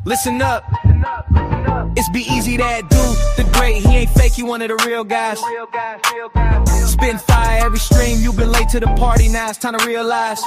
Listen up. It's B-Eazy Dat Dude, the great. He ain't fake, he one of the real guys. Spitting fire every stream. You been late to the party, now it's time to realize.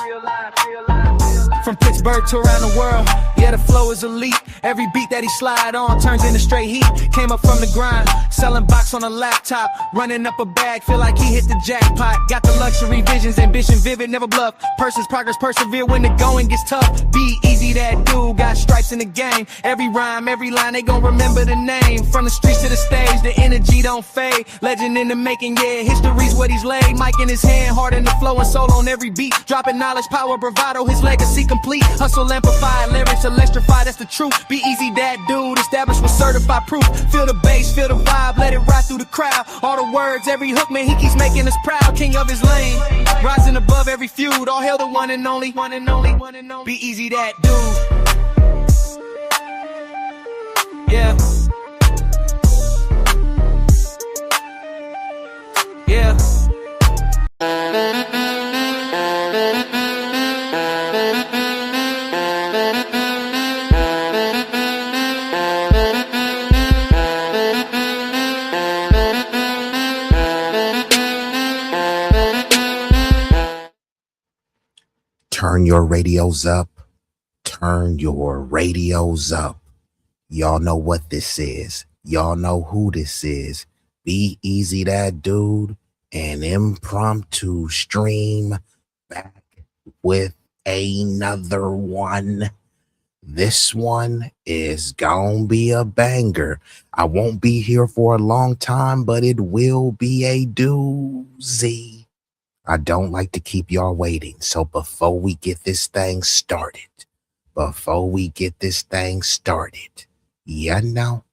From Pittsburgh to around the world, yeah, the flow is elite. Every beat that he slide on turns into straight heat. Came up from the grind, selling box on a laptop, running up a bag, feel like he hit the jackpot. Got the luxury visions, ambition vivid, never bluff. Person's progress, persevere when the going gets tough. B-Eazy Dat Dude, got stripes in the game. Every rhyme, every line, they gon' remember the name. From the streets to the stage, the energy don't fade. Legend in the making, yeah, history's what he's laid. Mic in his hand, heart in the flow and soul on every beat. Dropping knowledge, power, bravado, his legacy complete. Hustle, amplified, lyrics electrify, that's the truth. B-Eazy Dat Dude, established with certified proof. Feel the bass, feel the vibe, let it ride through the crowd. All the words, every hook, man, he keeps making us proud. King of his lane, rising above every feud. All hail the one and only, one and only, one and only. B-Eazy Dat Dude. Yeah. Yeah. Turn your radios up. Turn your radios up. Y'all know what this is. Y'all know who this is. B-Eazy Dat Dude, an impromptu stream back with another one. This one is gonna be a banger. I won't be here for a long time, but it will be a doozy. I don't like to keep y'all waiting. So before we get this thing started, you know,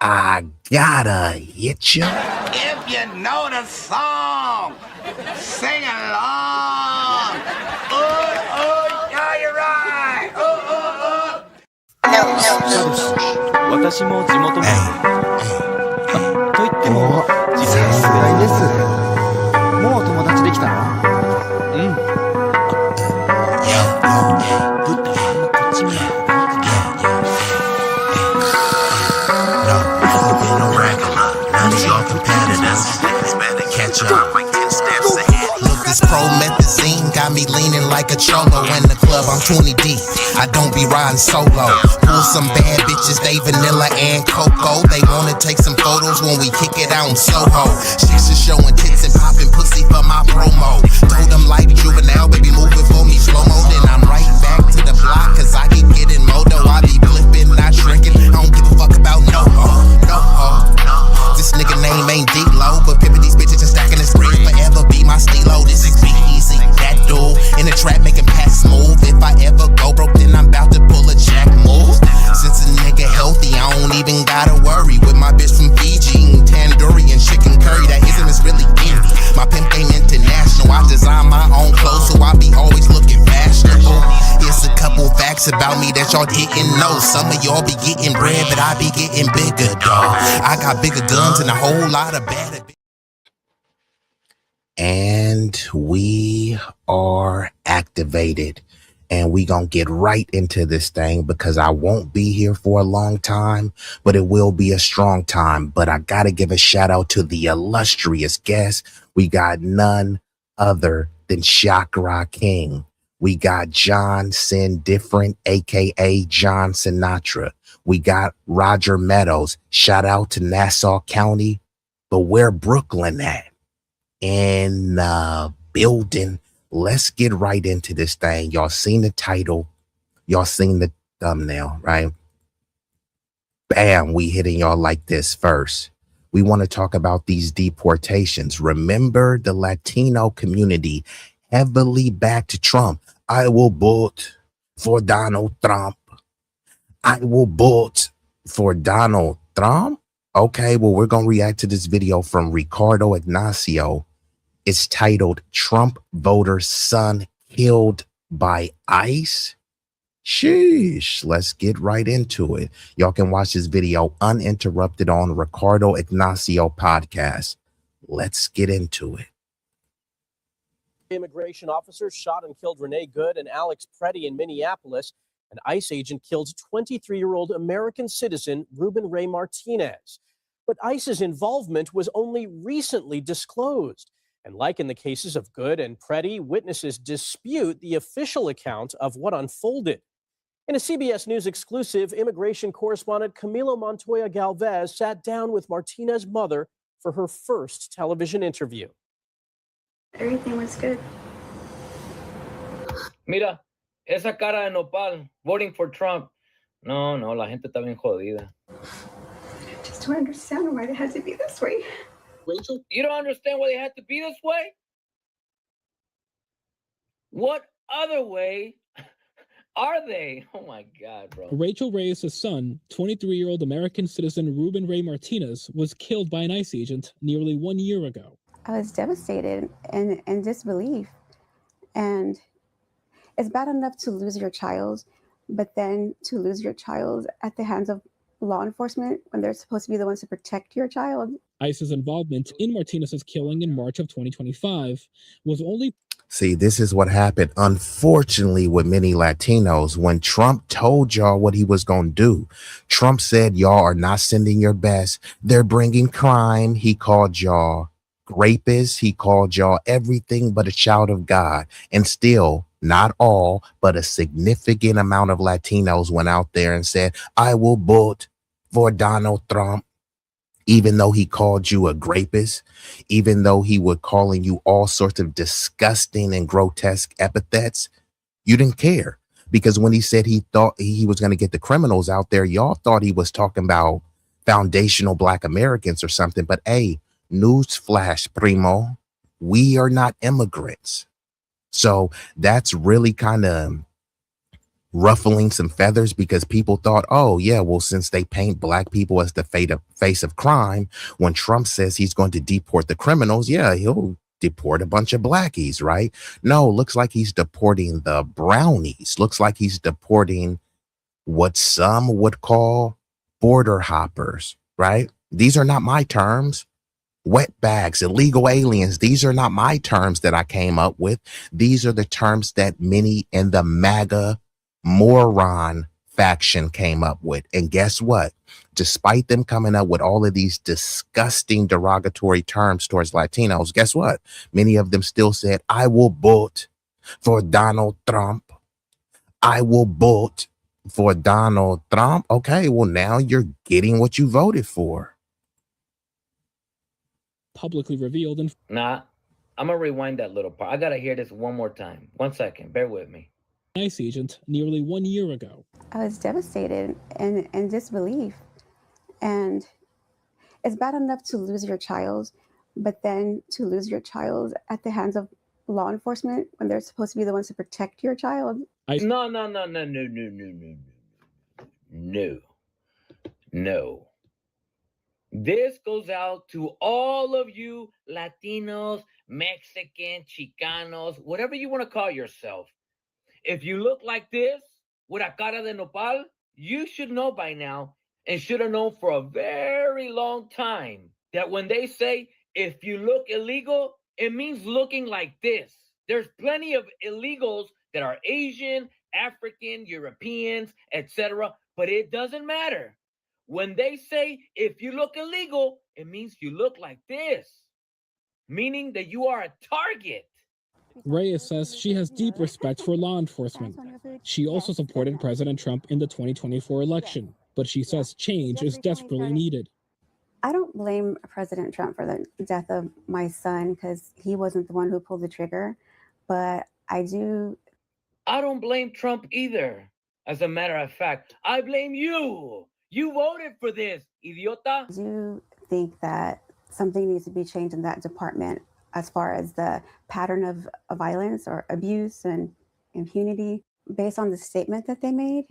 I gotta hit you. If you know the song, sing along. Yeah, you're right. 私も地元民と言っても実際世代です。もう友達できたの？うん。ぶったまんまこっち見ない。Look, this promethazine got me leaning like a cholo. In the club, I'm 20 deep. I don't be riding solo. Pull some bad bitches, they vanilla and cocoa. They wanna take some photos when we kick it out in Soho. Chicks are showing tits and popping pussy for my promo. Told them like juvenile, baby, move it for me slow-mo. Then I'm right back to the block, cause I keep getting modo. I be flipping, not shrinking. I don't give a fuck about no ho. This nigga name ain't D-Lo, but pimpin' these bitches and stacking this bread forever be my stilo. This is B-Eazy Dat Dude in the trap making pass smooth. If I ever go broke, then I'm about to pull a jack move. Since a nigga healthy, I don't even gotta worry. With my bitch from Fiji, eating tandoori and chicken curry. That ism is really indie. My pimp ain't international. I design my own clothes, so I be always looking fashionable. Here's a couple facts about me that y'all didn't know. Some of y'all be getting bread, but I be getting bigger, dawg. I got bigger guns and a whole lot of bad. And we are activated. And we gonna get right into this thing because I won't be here for a long time, but it will be a strong time. But I gotta give a shout out to the illustrious guest. We got none other than Chakra King. We got John Sin Different, aka John Sinatra. We got Roger Meadows. Shout out to Nassau County. But where Brooklyn at? In the building. Let's get right into this thing. Y'all seen the title. Y'all seen the thumbnail, right? Bam, we hitting y'all like this first. We want to talk about these deportations. Remember, the Latino community heavily backed Trump. I will vote for Donald Trump. I will vote for Donald Trump. Okay, well, we're going to react to this video from Ricardo Ignacio. It's titled Trump Voter's Son Killed by ICE. Sheesh, let's get right into it. Y'all can watch this video uninterrupted on Ricardo Ignacio podcast. Let's get into it. Immigration officers shot and killed Renee Good and Alex Preddy in Minneapolis an ICE agent killed 23-year-old American citizen Ruben Ray Martinez. But ICE's involvement was only recently disclosed. And like in the cases of Good and Preddy, witnesses dispute the official account of what unfolded. In a CBS News exclusive, immigration correspondent Camilo Montoya Galvez sat down with Martinez's mother for her first television interview. Everything was good. Mira, esa cara de nopal, voting for Trump. No, la gente está bien jodida. I just don't understand why it had to be this way. Rachel, you don't understand why they had to be this way? What other way are they? Oh my God, bro. Rachel Reyes' son, 23-year-old American citizen Ruben Ray Martinez, was killed by an ICE agent nearly 1 year ago. I was devastated and in disbelief. And it's bad enough to lose your child, but then to lose your child at the hands of law enforcement when they're supposed to be the ones to protect your child. ICE's involvement in Martinez's killing in March of 2025 was only... See, this is what happened, unfortunately, with many Latinos. When Trump told y'all what he was going to do, Trump said y'all are not sending your best. They're bringing crime. He called y'all rapists. He called y'all everything but a child of God. And still, not all, but a significant amount of Latinos went out there and said, I will vote for Donald Trump. Even though he called you a rapist, even though he was calling you all sorts of disgusting and grotesque epithets, you didn't care. Because when he said he thought he was going to get the criminals out there, y'all thought he was talking about foundational Black Americans or something. But hey, newsflash, primo, we are not immigrants. So that's really kind of ruffling some feathers, because people thought, oh yeah, well, since they paint Black people as the face of crime, when Trump says he's going to deport the criminals, yeah, he'll deport a bunch of Blackies, right? No, looks like he's deporting the brownies. Looks like he's deporting what some would call border hoppers, right? These are not my terms. Wetbags, illegal aliens, these are not my terms that I came up with. These are the terms that many in the MAGA moron faction came up with. And guess what? Despite them coming up with all of these disgusting derogatory terms towards Latinos, guess what? Many of them still said, I will vote for Donald Trump. I will vote for Donald Trump. Okay, well, now you're getting what you voted for. Publicly revealed in... Nah, I'm gonna rewind that little part. I gotta hear this one more time. 1 second, bear with me. ICE agent nearly 1 year ago. I was devastated and in disbelief. And it's bad enough to lose your child, but then to lose your child at the hands of law enforcement when they're supposed to be the ones to protect your child. No. This goes out to all of you Latinos, Mexican, Chicanos, whatever you want to call yourself. If you look like this, with a cara de nopal, you should know by now, and should have known for a very long time, that when they say, if you look illegal, it means looking like this. There's plenty of illegals that are Asian, African, Europeans, etc., but it doesn't matter. When they say, if you look illegal, it means you look like this, meaning that you are a target. Reyes says she has deep respect for law enforcement. She also supported President Trump in the 2024 election, but she says change is desperately needed. I don't blame President Trump for the death of my son because he wasn't the one who pulled the trigger, but I don't blame Trump either. As a matter of fact, I blame you. You voted for this, idiota. I do think that something needs to be changed in that department as far as the pattern of violence or abuse and impunity. Based on the statement that they made,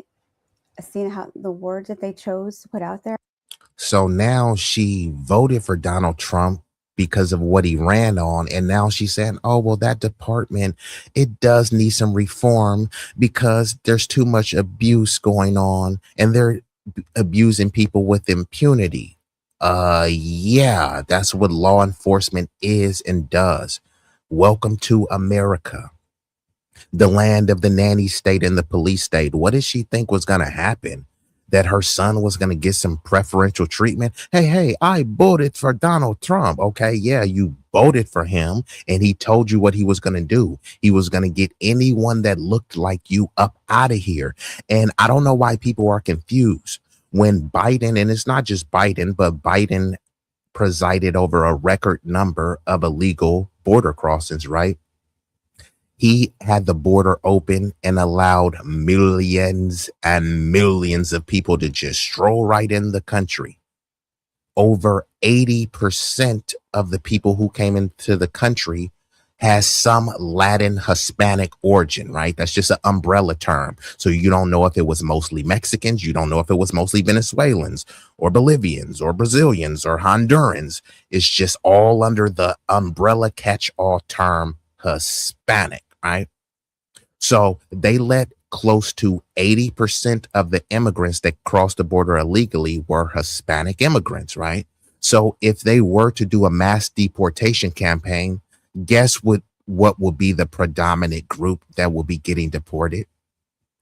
seeing how the words that they chose to put out there. So now she voted for Donald Trump because of what he ran on. And now she's saying, oh, well, that department, it does need some reform because there's too much abuse going on and they're abusing people with impunity. Yeah, that's what law enforcement is and does. Welcome to America. The land of the nanny state and the police state. What did she think was going to happen? That her son was going to get some preferential treatment? Hey, I voted for Donald Trump. Okay, yeah, you voted for him, and he told you what he was going to do. He was going to get anyone that looked like you up out of here. And I don't know why people are confused when Biden, and it's not just Biden, but Biden presided over a record number of illegal border crossings, right? He had the border open and allowed millions and millions of people to just stroll right in the country. Over 80% of the people who came into the country has some Latin Hispanic origin, right? That's just an umbrella term. So you don't know if it was mostly Mexicans. You don't know if it was mostly Venezuelans or Bolivians or Brazilians or Hondurans. It's just all under the umbrella catch-all term Hispanic, right? So they let close to 80% of the immigrants that crossed the border illegally were Hispanic immigrants, right? So if they were to do a mass deportation campaign, guess what would be the predominant group that will be getting deported,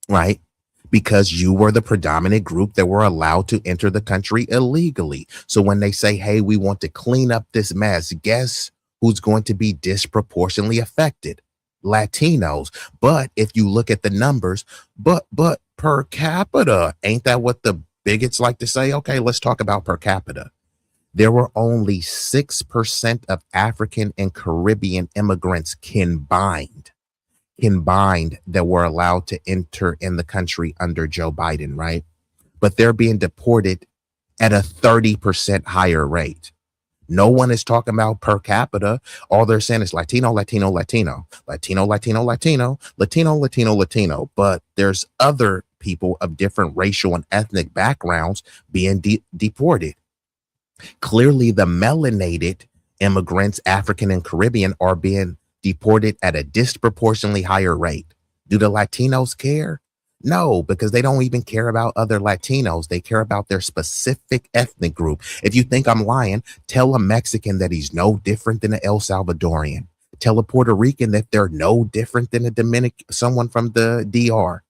right? Because you were the predominant group that were allowed to enter the country illegally. So when they say, hey, we want to clean up this mess, guess who's going to be disproportionately affected? Latinos. But if you look at the numbers, but per capita, ain't that what the bigots like to say? Okay, let's talk about per capita. There were only 6% of African and Caribbean immigrants combined that were allowed to enter in the country under Joe Biden, right? But they're being deported at a 30% higher rate. No one is talking about per capita. All they're saying is Latino, Latino, Latino, Latino, Latino, Latino, Latino, Latino, Latino. But there's other people of different racial and ethnic backgrounds being deported. Clearly, the melanated immigrants, African and Caribbean, are being deported at a disproportionately higher rate. Do the Latinos care? No, because they don't even care about other Latinos. They care about their specific ethnic group. If you think I'm lying, tell a Mexican that he's no different than an El Salvadorian. Tell a Puerto Rican that they're no different than someone from the DR.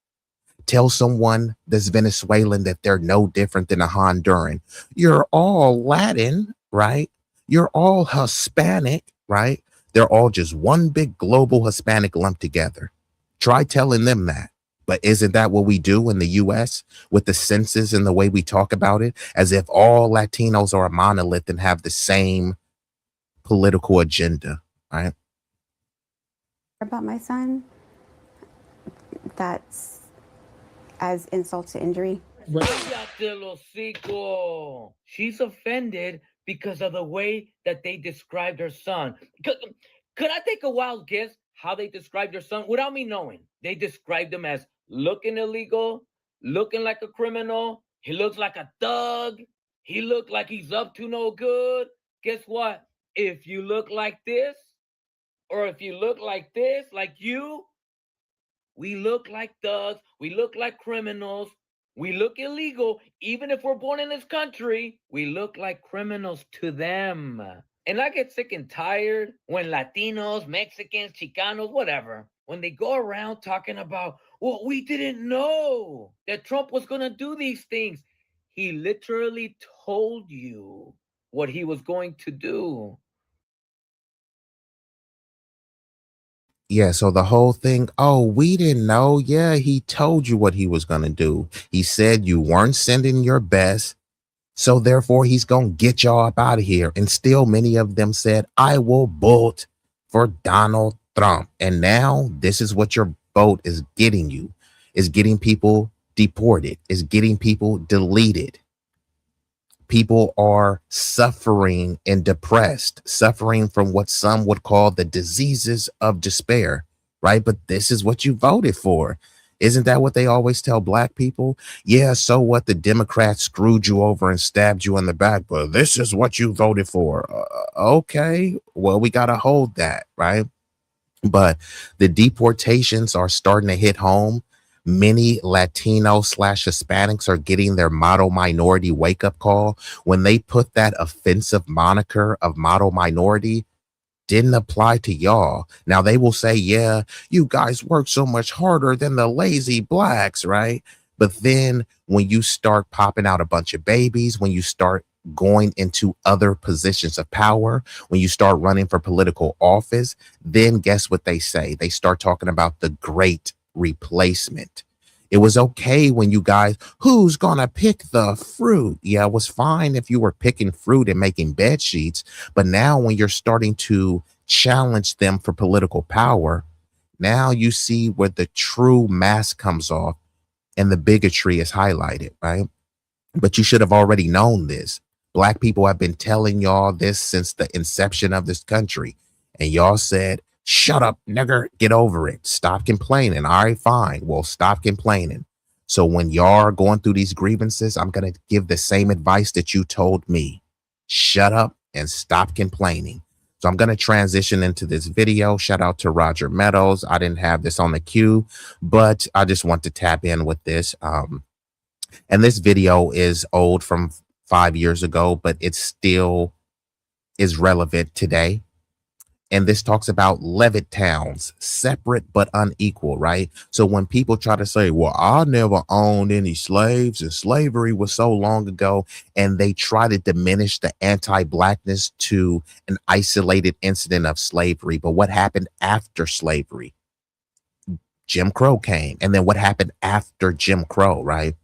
Tell someone that's Venezuelan that they're no different than a Honduran. You're all Latin, right? You're all Hispanic, right? They're all just one big global Hispanic lumped together. Try telling them that. But isn't that what we do in the U.S. with the census and the way we talk about it, as if all Latinos are a monolith and have the same political agenda, right? About my son, that's as insult to injury. She's offended because of the way that they described her son. Could I take a wild guess how they described her son without me knowing? They described him as looking illegal, looking like a criminal. He looks like a thug. He looked like he's up to no good. Guess what? If you look like this, or if you look like this, like you, we look like thugs. We look like criminals. We look illegal. Even if we're born in this country, we look like criminals to them. And I get sick and tired when Latinos, Mexicans, Chicanos, whatever, when they go around talking about, well, we didn't know that Trump was going to do these things. He literally told you what he was going to do. Yeah, so the whole thing, oh, we didn't know. Yeah, he told you what he was going to do. He said you weren't sending your best. So therefore, he's going to get y'all up out of here. And still, many of them said, I will vote for Donald Trump. And now this is what your vote is getting you, is getting people deported, is getting people deleted. People are suffering and depressed, suffering from what some would call the diseases of despair, right? But this is what you voted for. Isn't that what they always tell black people? Yeah, so what? The Democrats screwed you over and stabbed you in the back, but this is what you voted for. Okay, well, we got to hold that, right? But the deportations are starting to hit home. Many Latino/Hispanics are getting their model minority wake up call when they put that offensive moniker of model minority. didn't apply to y'all. Now they will say, yeah, you guys work so much harder than the lazy blacks, right? But then when you start popping out a bunch of babies, when you start going into other positions of power, when you start running for political office, then guess what they say? They start talking about the great replacement. It was okay when you guys, who's gonna pick the fruit? Yeah, it was fine if you were picking fruit and making bed sheets. But now when you're starting to challenge them for political power, now you see where the true mask comes off and the bigotry is highlighted, right? But you should have already known this. Black people have been telling y'all this since the inception of this country. And y'all said, shut up, nigger, get over it. Stop complaining. All right, fine. Well, stop complaining. So when y'all are going through these grievances, I'm going to give the same advice that you told me. Shut up and stop complaining. So I'm going to transition into this video. Shout out to Roger Meadows. I didn't have this on the queue, but I just want to tap in with this. And this video is old from 5 years ago, but it still is relevant today. And this talks about Levittowns, separate but unequal, right? So when people try to say, well, I never owned any slaves and slavery was so long ago, and they try to diminish the anti-blackness to an isolated incident of slavery. But what happened after slavery? Jim Crow came. And then what happened after Jim Crow, right?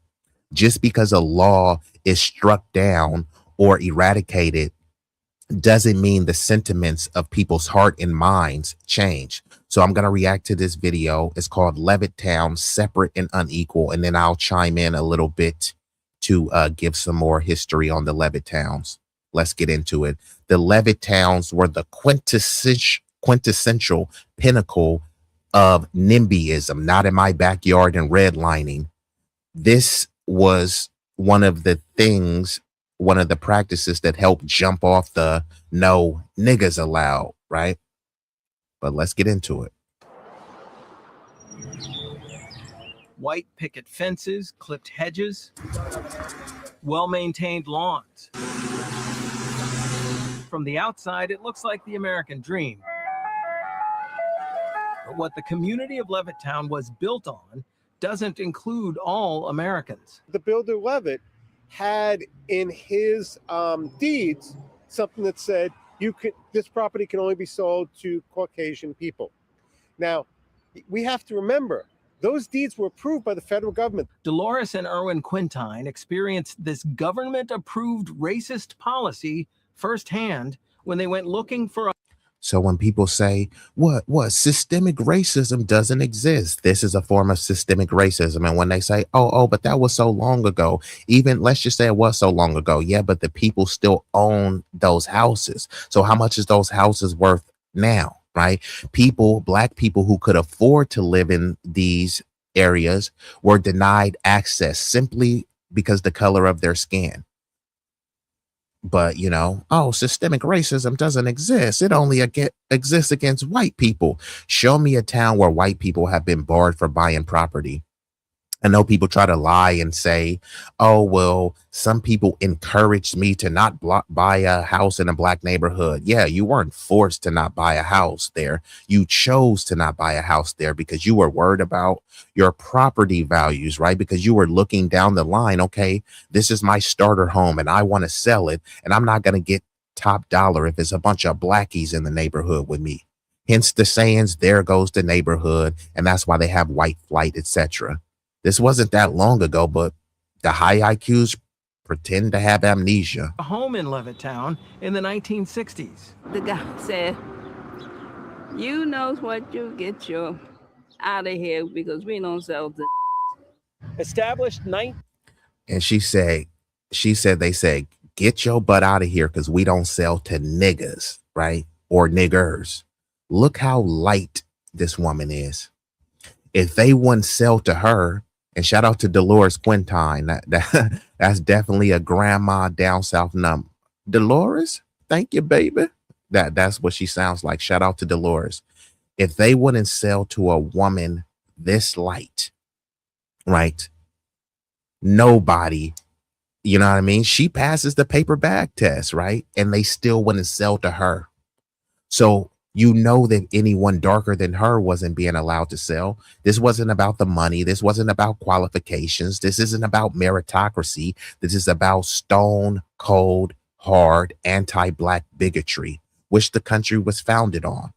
Just because a law is struck down or eradicated doesn't mean the sentiments of people's heart and minds change. So I'm going to react to this video. It's called Levittown, Separate and Unequal. And then I'll chime in a little bit to give some more history on the Levittowns. Let's get into it. The Levittowns were the quintessential pinnacle of NIMBYism, not in my backyard and redlining. This was one of the practices that helped jump off the no niggas allowed, right? But let's get into it. White picket fences, clipped hedges, well-maintained lawns. From the outside, it looks like the American dream. But what the community of Levittown was built on doesn't include all Americans. The builder Levitt had in his deeds something that said this property can only be sold to Caucasian people. Now, we have to remember, those deeds were approved by the federal government. Dolores and Erwin Quintine experienced this government-approved racist policy firsthand when they went looking for a So when people say, what, systemic racism doesn't exist, this is a form of systemic racism. And when they say, oh, but that was so long ago, even let's just say it was so long ago. Yeah, but the people still own those houses. So how much is those houses worth now, right? Black people who could afford to live in these areas were denied access simply because the color of their skin. But, systemic racism doesn't exist. It only exists against white people. Show me a town where white people have been barred for buying property. I know people try to lie and say, oh, well, some people encouraged me to not buy a house in a black neighborhood. Yeah, you weren't forced to not buy a house there. You chose to not buy a house there because you were worried about your property values, right? Because you were looking down the line. Okay, this is my starter home and I want to sell it. And I'm not going to get top dollar if it's a bunch of blackies in the neighborhood with me. Hence the sayings, there goes the neighborhood. And that's why they have white flight, etc. This wasn't that long ago, but the high IQs pretend to have amnesia. A home in Levittown in the 1960s. The guy said, you know what, you get your out of here because we don't sell the Established And she said, they say, get your butt out of here because we don't sell to niggas, right? Or niggers. Look how light this woman is. If they wouldn't sell to her, and shout out to Dolores Quintine. That's definitely a grandma down south number. Dolores, thank you, baby. That's what she sounds like. Shout out to Dolores. If they wouldn't sell to a woman this light, right? Nobody, you know what I mean? She passes the paper bag test, right? And they still wouldn't sell to her. So You know that anyone darker than her wasn't being allowed to sell. This wasn't about the money. This wasn't about qualifications. This isn't about meritocracy. This is about stone cold, hard, anti-black bigotry, which the country was founded on.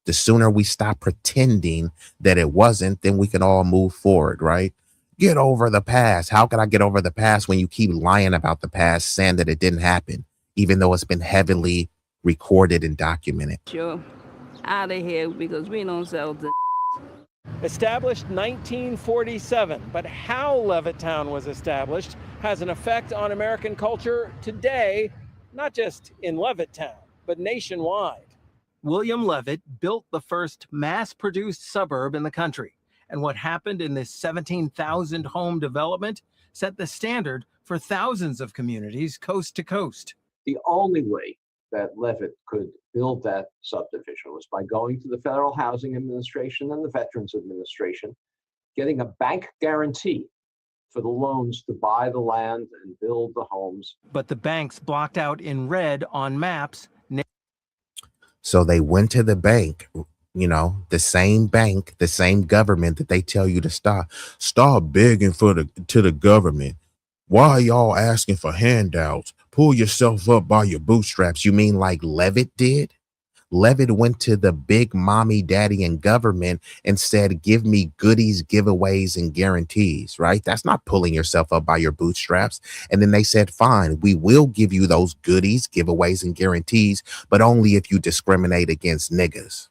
The sooner we stop pretending that it wasn't, then we can all move forward, right? Get over the past. How can I get over the past when you keep lying about the past, saying that it didn't happen, even though it's been heavily recorded and documented? Sure. Out of here because we don't sell the. Established 1947, but how Levittown was established has an effect on American culture today, not just in Levittown, but nationwide. William Levitt built the first mass-produced suburb in the country, and what happened in this 17,000 home development set the standard for thousands of communities coast to coast. The only way that Levitt could build that subdivision was by going to the Federal Housing Administration and the Veterans Administration, getting a bank guarantee for the loans to buy the land and build the homes. But the banks blocked out in red on maps. So they went to the bank, you know, the same bank, the same government that they tell you to stop begging to the government. Why are y'all asking for handouts? Pull yourself up by your bootstraps. You mean like Levitt did? Levitt went to the big mommy, daddy, and government and said, give me goodies, giveaways, and guarantees, right? That's not pulling yourself up by your bootstraps. And then they said, fine, we will give you those goodies, giveaways, and guarantees, but only if you discriminate against niggas.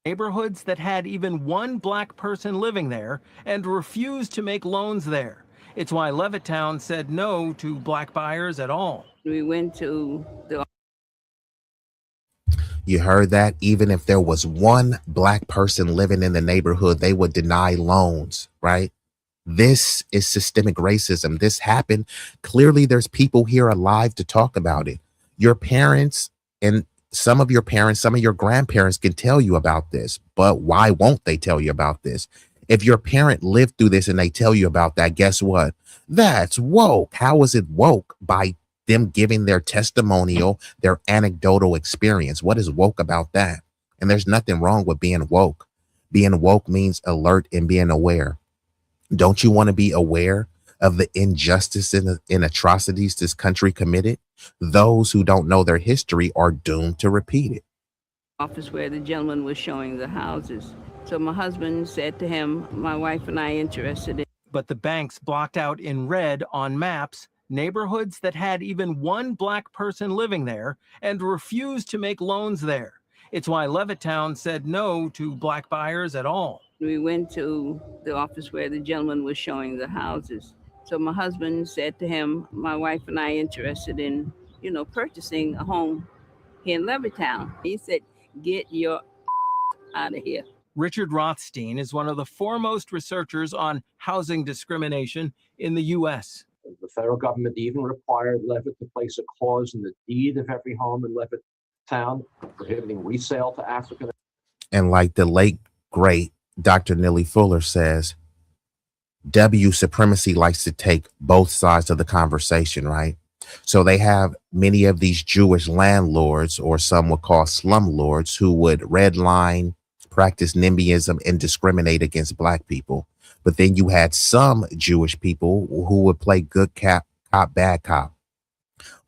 Neighborhoods that had even one black person living there and refused to make loans there. It's why Levittown said no to black buyers at all. We went to the. You heard that? Even if there was one black person living in the neighborhood, they would deny loans, right? This is systemic racism. This happened. Clearly, there's people here alive to talk about it. Your parents and some of your grandparents can tell you about this, but why won't they tell you about this? If your parent lived through this and they tell you about that, guess what? That's woke. How is it woke? By them giving their testimonial, their anecdotal experience. What is woke about that? And there's nothing wrong with being woke. Being woke means alert and being aware. Don't you want to be aware of the injustice and atrocities this country committed? Those who don't know their history are doomed to repeat it. Office where the gentleman was showing the houses. So my husband said to him, my wife and I interested in. But the banks blocked out in red on maps neighborhoods that had even one black person living there and refused to make loans there. It's why Levittown said no to black buyers at all. We went to the office where the gentleman was showing the houses. So my husband said to him, my wife and I interested in, purchasing a home here in Levittown. He said, get your out of here. Richard Rothstein is one of the foremost researchers on housing discrimination in the U.S. The federal government even required Levitt to place a clause in the deed of every home in Levittown prohibiting resale to African. And like the late, great Dr. Nellie Fuller says, W supremacy likes to take both sides of the conversation, right? So they have many of these Jewish landlords, or some would call slumlords, who would redline, practice NIMBYism, and discriminate against black people. But then you had some Jewish people who would play good cop, bad cop.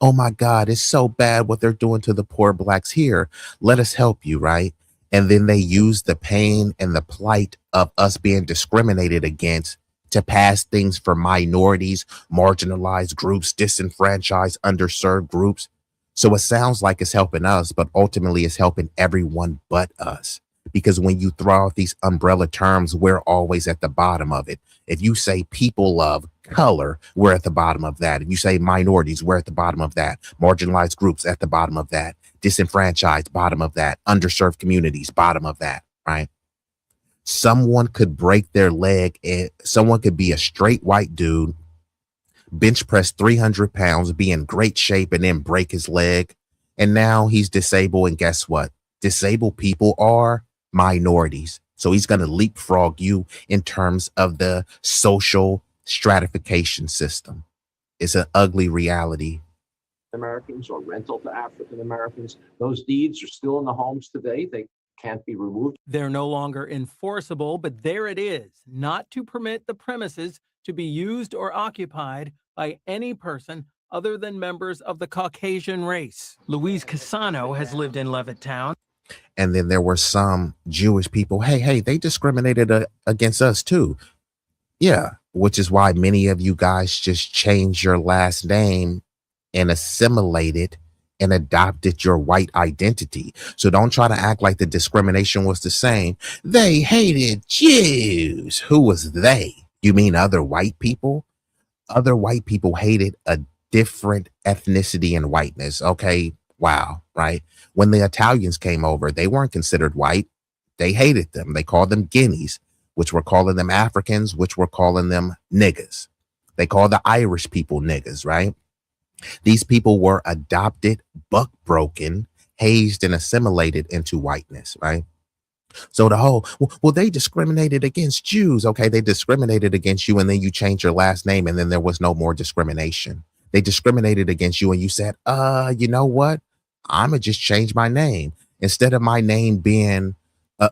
Oh my God, it's so bad what they're doing to the poor blacks here. Let us help you, right? And then they use the pain and the plight of us being discriminated against to pass things for minorities, marginalized groups, disenfranchised, underserved groups. So it sounds like it's helping us, but ultimately it's helping everyone but us. Because when you throw out these umbrella terms, we're always at the bottom of it. If you say people of color, we're at the bottom of that. If you say minorities, we're at the bottom of that. Marginalized groups, at the bottom of that. Disenfranchised, bottom of that. Underserved communities, bottom of that, right? Someone could break their leg, and someone could be a straight white dude, bench press 300 pounds, be in great shape, and then break his leg. And now he's disabled. And guess what? Disabled people are minorities. So he's going to leapfrog you in terms of the social stratification system. It's an ugly reality. Americans or rental to African Americans. Those deeds are still in the homes today. They can't be removed. They're no longer enforceable, but there it is, not to permit the premises to be used or occupied by any person other than members of the Caucasian race. Louise Casano has lived in Levittown. And then there were some Jewish people. Hey, they discriminated against us too. Yeah, which is why many of you guys just changed your last name and assimilated and adopted your white identity. So don't try to act like the discrimination was the same. They hated Jews. Who was they? You mean other white people? Other white people hated a different ethnicity and whiteness. Okay, wow, right? When the Italians came over, they weren't considered white. They hated them. They called them guineas, which were calling them Africans, which were calling them niggas. They called the Irish people niggas, right? These people were adopted, buck broken, hazed, and assimilated into whiteness, right? So the whole, well, they discriminated against Jews. Okay, they discriminated against you, and then you changed your last name, and then there was no more discrimination. They discriminated against you, and you said, you know what? I'm going to just change my name. Instead of my name being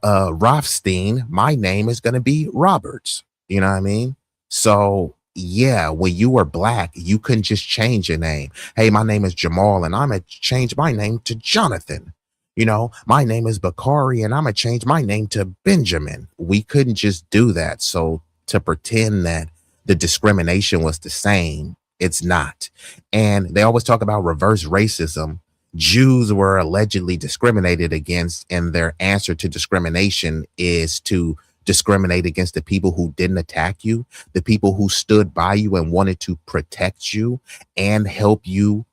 Rothstein, my name is going to be Roberts. You know what I mean? So yeah, when you were black, you couldn't just change your name. Hey, my name is Jamal, and I'm going to change my name to Jonathan. You know, my name is Bakari, and I'm going to change my name to Benjamin. We couldn't just do that. So to pretend that the discrimination was the same, it's not. And they always talk about reverse racism. Jews were allegedly discriminated against, and their answer to discrimination is to discriminate against the people who didn't attack you, the people who stood by you and wanted to protect you and help you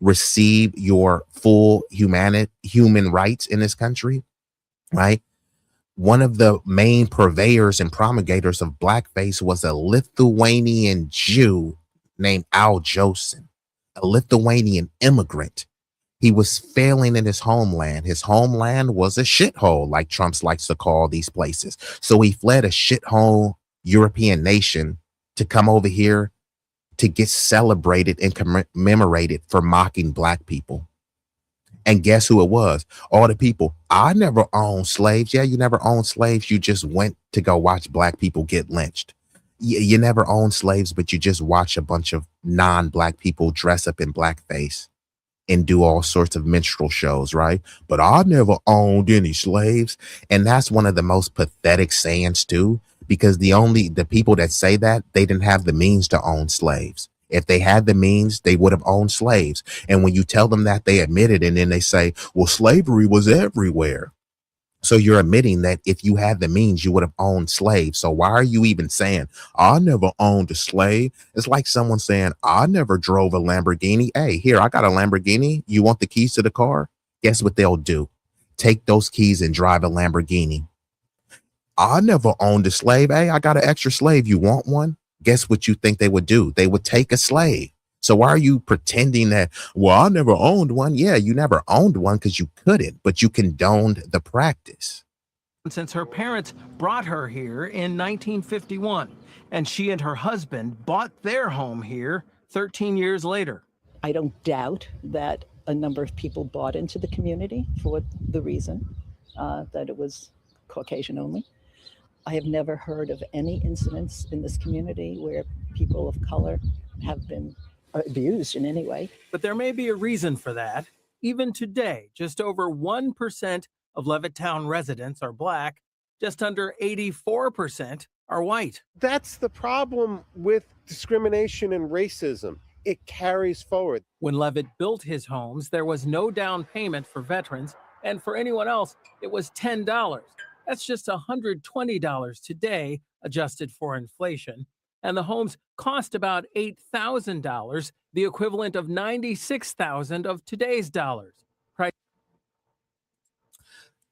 receive your full human rights in this country, right? One of the main purveyors and promulgators of blackface was a Lithuanian Jew named Al Jolson, a Lithuanian immigrant. He was failing in his homeland. His homeland was a shithole, like Trump likes to call these places. So he fled a shithole European nation to come over here to get celebrated and commemorated for mocking black people. And guess who it was? All the people. I never owned slaves. Yeah, you never owned slaves. You just went to go watch black people get lynched. You never owned slaves, but you just watch a bunch of non-black people dress up in blackface and do all sorts of minstrel shows, right? But I never owned any slaves. And that's one of the most pathetic sayings too, because the people that say that, they didn't have the means to own slaves. If they had the means, they would have owned slaves. And when you tell them that, they admit it, and then they say, well, slavery was everywhere. So you're admitting that if you had the means, you would have owned slaves. So why are you even saying, I never owned a slave? It's like someone saying, I never drove a Lamborghini. Hey, here, I got a Lamborghini. You want the keys to the car? Guess what they'll do? Take those keys and drive a Lamborghini. I never owned a slave. Hey, I got an extra slave. You want one? Guess what you think they would do? They would take a slave. So why are you pretending that, well, I never owned one? Yeah, you never owned one because you couldn't, but you condoned the practice. Since her parents brought her here in 1951, and she and her husband bought their home here 13 years later. I don't doubt that a number of people bought into the community for the reason that it was Caucasian only. I have never heard of any incidents in this community where people of color have been abused in any way. But there may be a reason for that. Even today, just over 1% of Levittown residents are black, just under 84% are white. That's the problem with discrimination and racism. It carries forward. When Levitt built his homes, there was no down payment for veterans, and for anyone else, it was $10. That's just $120 today, adjusted for inflation. And the homes cost about $8,000, the equivalent of $96,000 of today's dollars.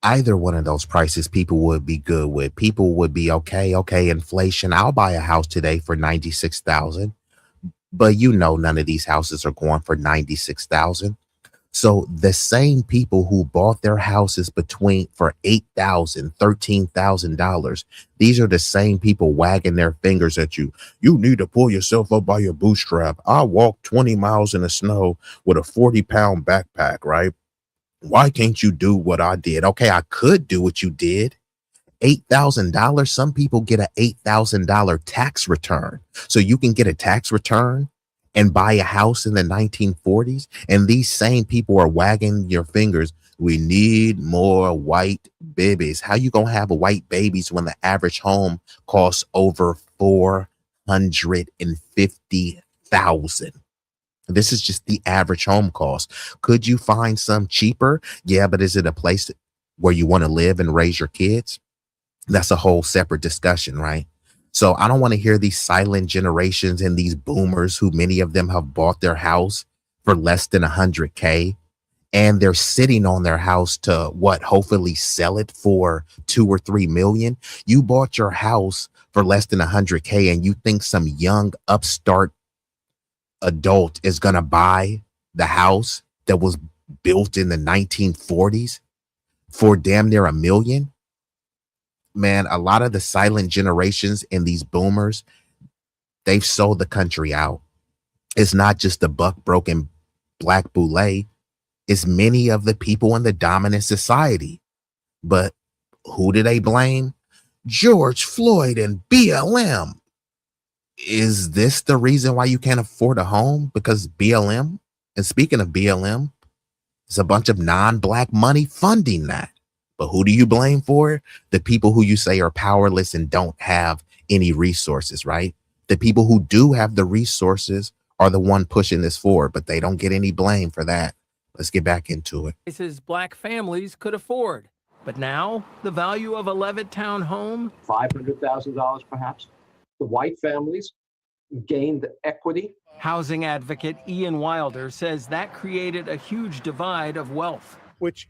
Either one of those prices people would be good with. People would be okay, inflation. I'll buy a house today for $96,000. But you know none of these houses are going for $96,000. So the same people who bought their houses for $8,000, $13,000, these are the same people wagging their fingers at you. You need to pull yourself up by your bootstrap. I walked 20 miles in the snow with a 40-pound backpack, right? Why can't you do what I did? Okay, I could do what you did. $8,000. Some people get an $8,000 tax return. So you can get a tax return and buy a house in the 1940s. And these same people are wagging your fingers. We need more white babies. How you gonna have white babies when the average home costs over $450,000? This is just the average home cost. Could you find some cheaper? Yeah, but is it a place where you want to live and raise your kids? That's a whole separate discussion, right? So I don't want to hear these silent generations and these boomers who many of them have bought their house for less than 100K, and they're sitting on their house to hopefully sell it for 2 or 3 million. You bought your house for less than 100K and you think some young upstart adult is going to buy the house that was built in the 1940s for damn near $1 million? Man, a lot of the silent generations and these boomers, they've sold the country out. It's not just the buck broken black boule. It's many of the people in the dominant society. But who do they blame? George Floyd and BLM. Is this the reason why you can't afford a home? Because BLM? And speaking of BLM, it's a bunch of non-black money funding that. But who do you blame for it? The people who you say are powerless and don't have any resources, right? The people who do have the resources are the one pushing this forward, but they don't get any blame for that. Let's get back into it. Places black families could afford. But now, the value of a Levittown home? $500,000 perhaps. The white families gained equity. Housing advocate Ian Wilder says that created a huge divide of wealth, which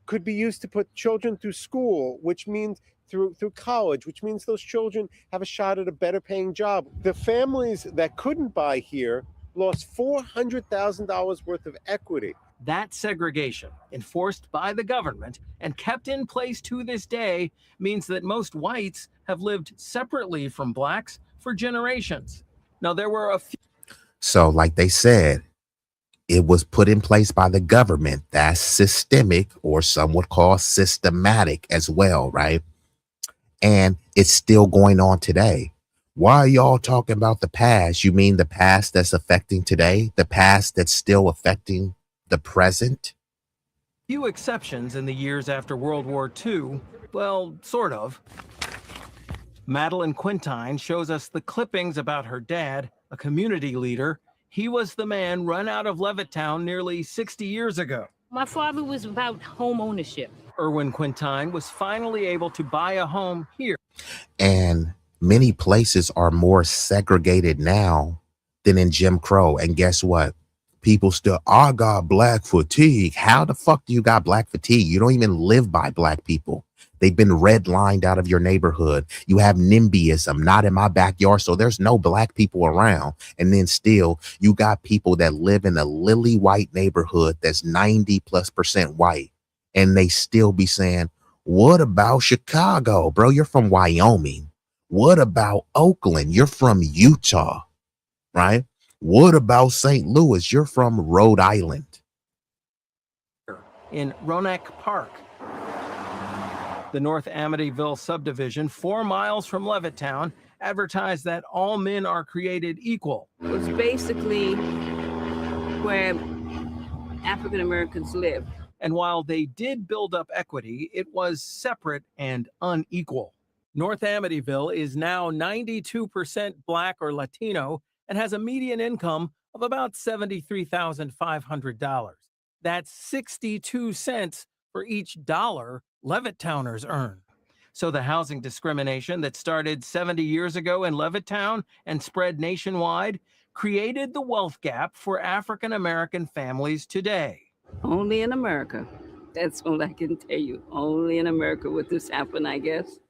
could be used to put children through school, which means through college, which means those children have a shot at a better paying job. The families that couldn't buy here lost $400,000 worth of equity. That segregation, enforced by the government and kept in place to this day, means that most whites have lived separately from blacks for generations. Now, there were a few. So, like they said, it was put in place by the government. That's systemic, or some would call systematic as well, right? And it's still going on today. Why are y'all talking about the past? You mean the past that's affecting today? The past that's still affecting the present? Few exceptions in the years after World War II. Well, sort of. Madeline Quintine shows us the clippings about her dad, a community leader. He was the man run out of Levittown nearly 60 years ago. My father was about home ownership. Erwin Quintine was finally able to buy a home here. And many places are more segregated now than in Jim Crow. And guess what? People still, I got black fatigue. How the fuck do you got black fatigue? You don't even live by black people. They've been redlined out of your neighborhood. You have NIMBYism, not in my backyard, so there's no black people around. And then still, you got people that live in a lily white neighborhood that's 90+% white. And they still be saying, what about Chicago? Bro, you're from Wyoming. What about Oakland? You're from Utah, right? What about St. Louis? You're from Rhode Island. In Roanoke Park, the North Amityville subdivision, 4 miles from Levittown, advertised that all men are created equal. It's basically where African Americans live. And while they did build up equity, it was separate and unequal. North Amityville is now 92% Black or Latino and has a median income of about $73,500. That's 62 cents for each dollar Levittowners earn. So the housing discrimination that started 70 years ago in Levittown and spread nationwide created the wealth gap for African American families today. Only in America. That's all I can tell you. Only in America would this happen, I guess.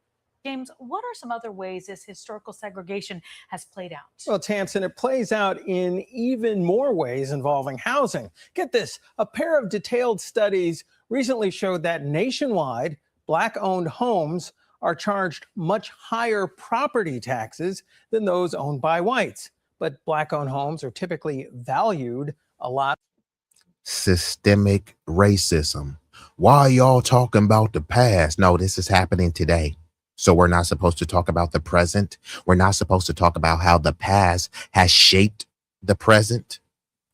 James, what are some other ways this historical segregation has played out? Well, Tamsin, it plays out in even more ways involving housing. Get this, a pair of detailed studies recently showed that nationwide, Black-owned homes are charged much higher property taxes than those owned by whites. But Black-owned homes are typically valued a lot. Systemic racism. Why are y'all talking about the past? No, this is happening today. So we're not supposed to talk about the present. We're not supposed to talk about how the past has shaped the present.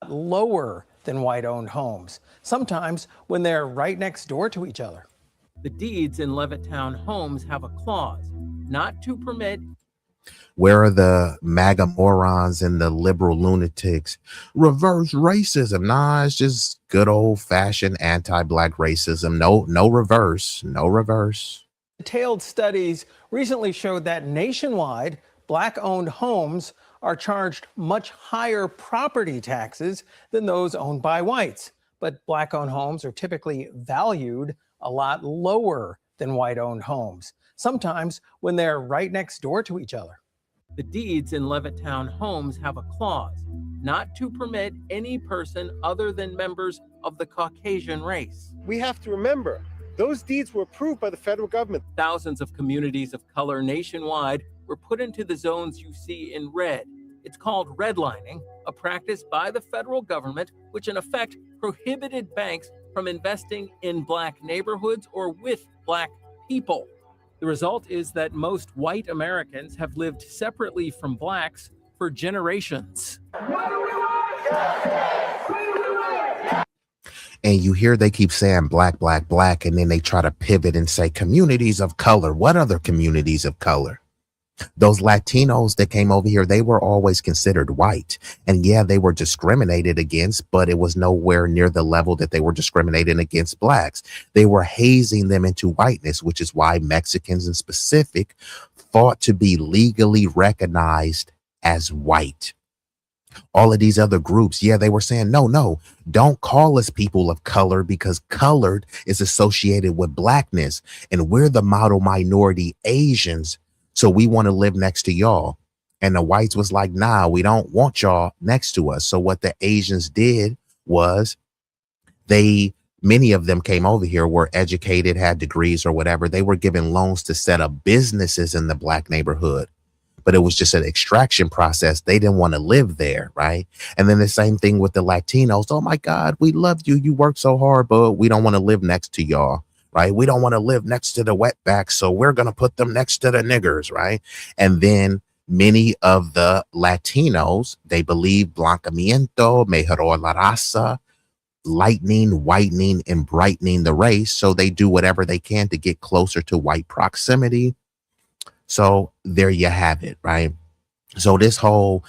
Lower than white-owned homes, sometimes when they're right next door to each other. The deeds in Levittown homes have a clause not to permit. Where are the MAGA morons and the liberal lunatics? Reverse racism. Nah, it's just good old-fashioned anti-Black racism. No reverse. No reverse. Detailed studies recently showed that nationwide, Black-owned homes are charged much higher property taxes than those owned by whites. But Black-owned homes are typically valued a lot lower than white-owned homes, sometimes when they're right next door to each other. The deeds in Levittown homes have a clause not to permit any person other than members of the Caucasian race. We have to remember, those deeds were approved by the federal government. Thousands of communities of color nationwide were put into the zones you see in red. It's called redlining, a practice by the federal government, which in effect prohibited banks from investing in Black neighborhoods or with Black people. The result is that most white Americans have lived separately from Blacks for generations. And you hear they keep saying Black, Black, Black, and then they try to pivot and say communities of color. What other communities of color? Those Latinos that came over here, they were always considered white. And yeah, they were discriminated against, but it was nowhere near the level that they were discriminating against Blacks. They were hazing them into whiteness, which is why Mexicans in specific fought to be legally recognized as white. All of these other groups, yeah, they were saying, no, don't call us people of color because colored is associated with Blackness. And we're the model minority Asians. So we want to live next to y'all. And the whites was like, nah, we don't want y'all next to us. So what the Asians did was many of them came over here, were educated, had degrees or whatever. They were given loans to set up businesses in the Black neighborhood. But it was just an extraction process. They didn't want to live there, right? And then the same thing with the Latinos. Oh my God, we love you. You work so hard, but we don't want to live next to y'all. Right? We don't want to live next to the wetbacks, so we're going to put them next to the niggers, right? And then many of the Latinos, they believe blancamiento, mejoró la raza, lightening, whitening, and brightening the race. So they do whatever they can to get closer to white proximity. So there you have it, right? So this whole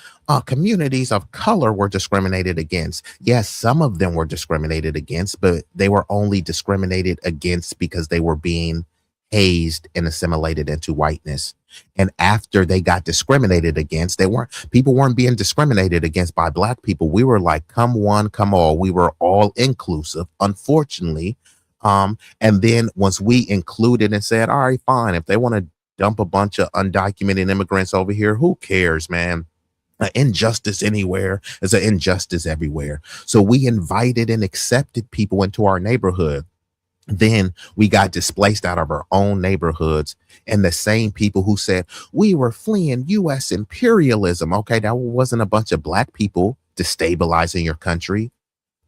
communities of color were discriminated against. Yes, some of them were discriminated against, but they were only discriminated against because they were being hazed and assimilated into whiteness. And after they got discriminated against, people weren't being discriminated against by Black people. We were like, come one, come all. We were all inclusive, unfortunately. And then once we included and said, all right, fine, if they want to dump a bunch of undocumented immigrants over here, who cares, man? Injustice anywhere is an injustice everywhere. So we invited and accepted people into our neighborhood. Then we got displaced out of our own neighborhoods. And the same people who said we were fleeing U.S. imperialism. Okay, that wasn't a bunch of Black people destabilizing your country.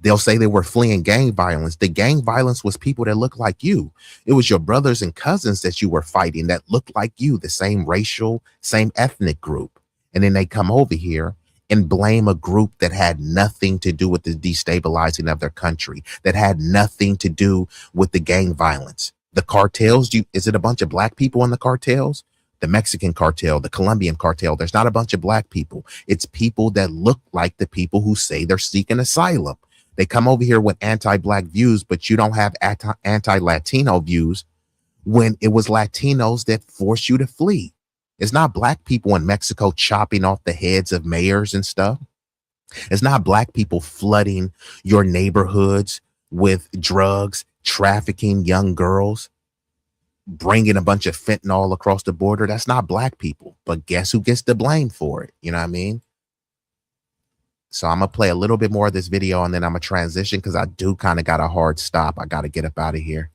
They'll say they were fleeing gang violence. The gang violence was people that looked like you. It was your brothers and cousins that you were fighting that looked like you, the same racial, same ethnic group. And then they come over here and blame a group that had nothing to do with the destabilizing of their country, that had nothing to do with the gang violence. The cartels, is it a bunch of Black people in the cartels? The Mexican cartel, the Colombian cartel, there's not a bunch of Black people. It's people that look like the people who say they're seeking asylum. They come over here with anti-Black views, but you don't have anti-Latino views when it was Latinos that forced you to flee. It's not Black people in Mexico chopping off the heads of mayors and stuff. It's not Black people flooding your neighborhoods with drugs, trafficking young girls. bringing a bunch of fentanyl across the border, that's not black people. But guess who gets the blame for it? You know what I mean? So I'm going to play a little bit more of this video and then I'm going to transition because I do kind of got a hard stop. I got to get up out of here.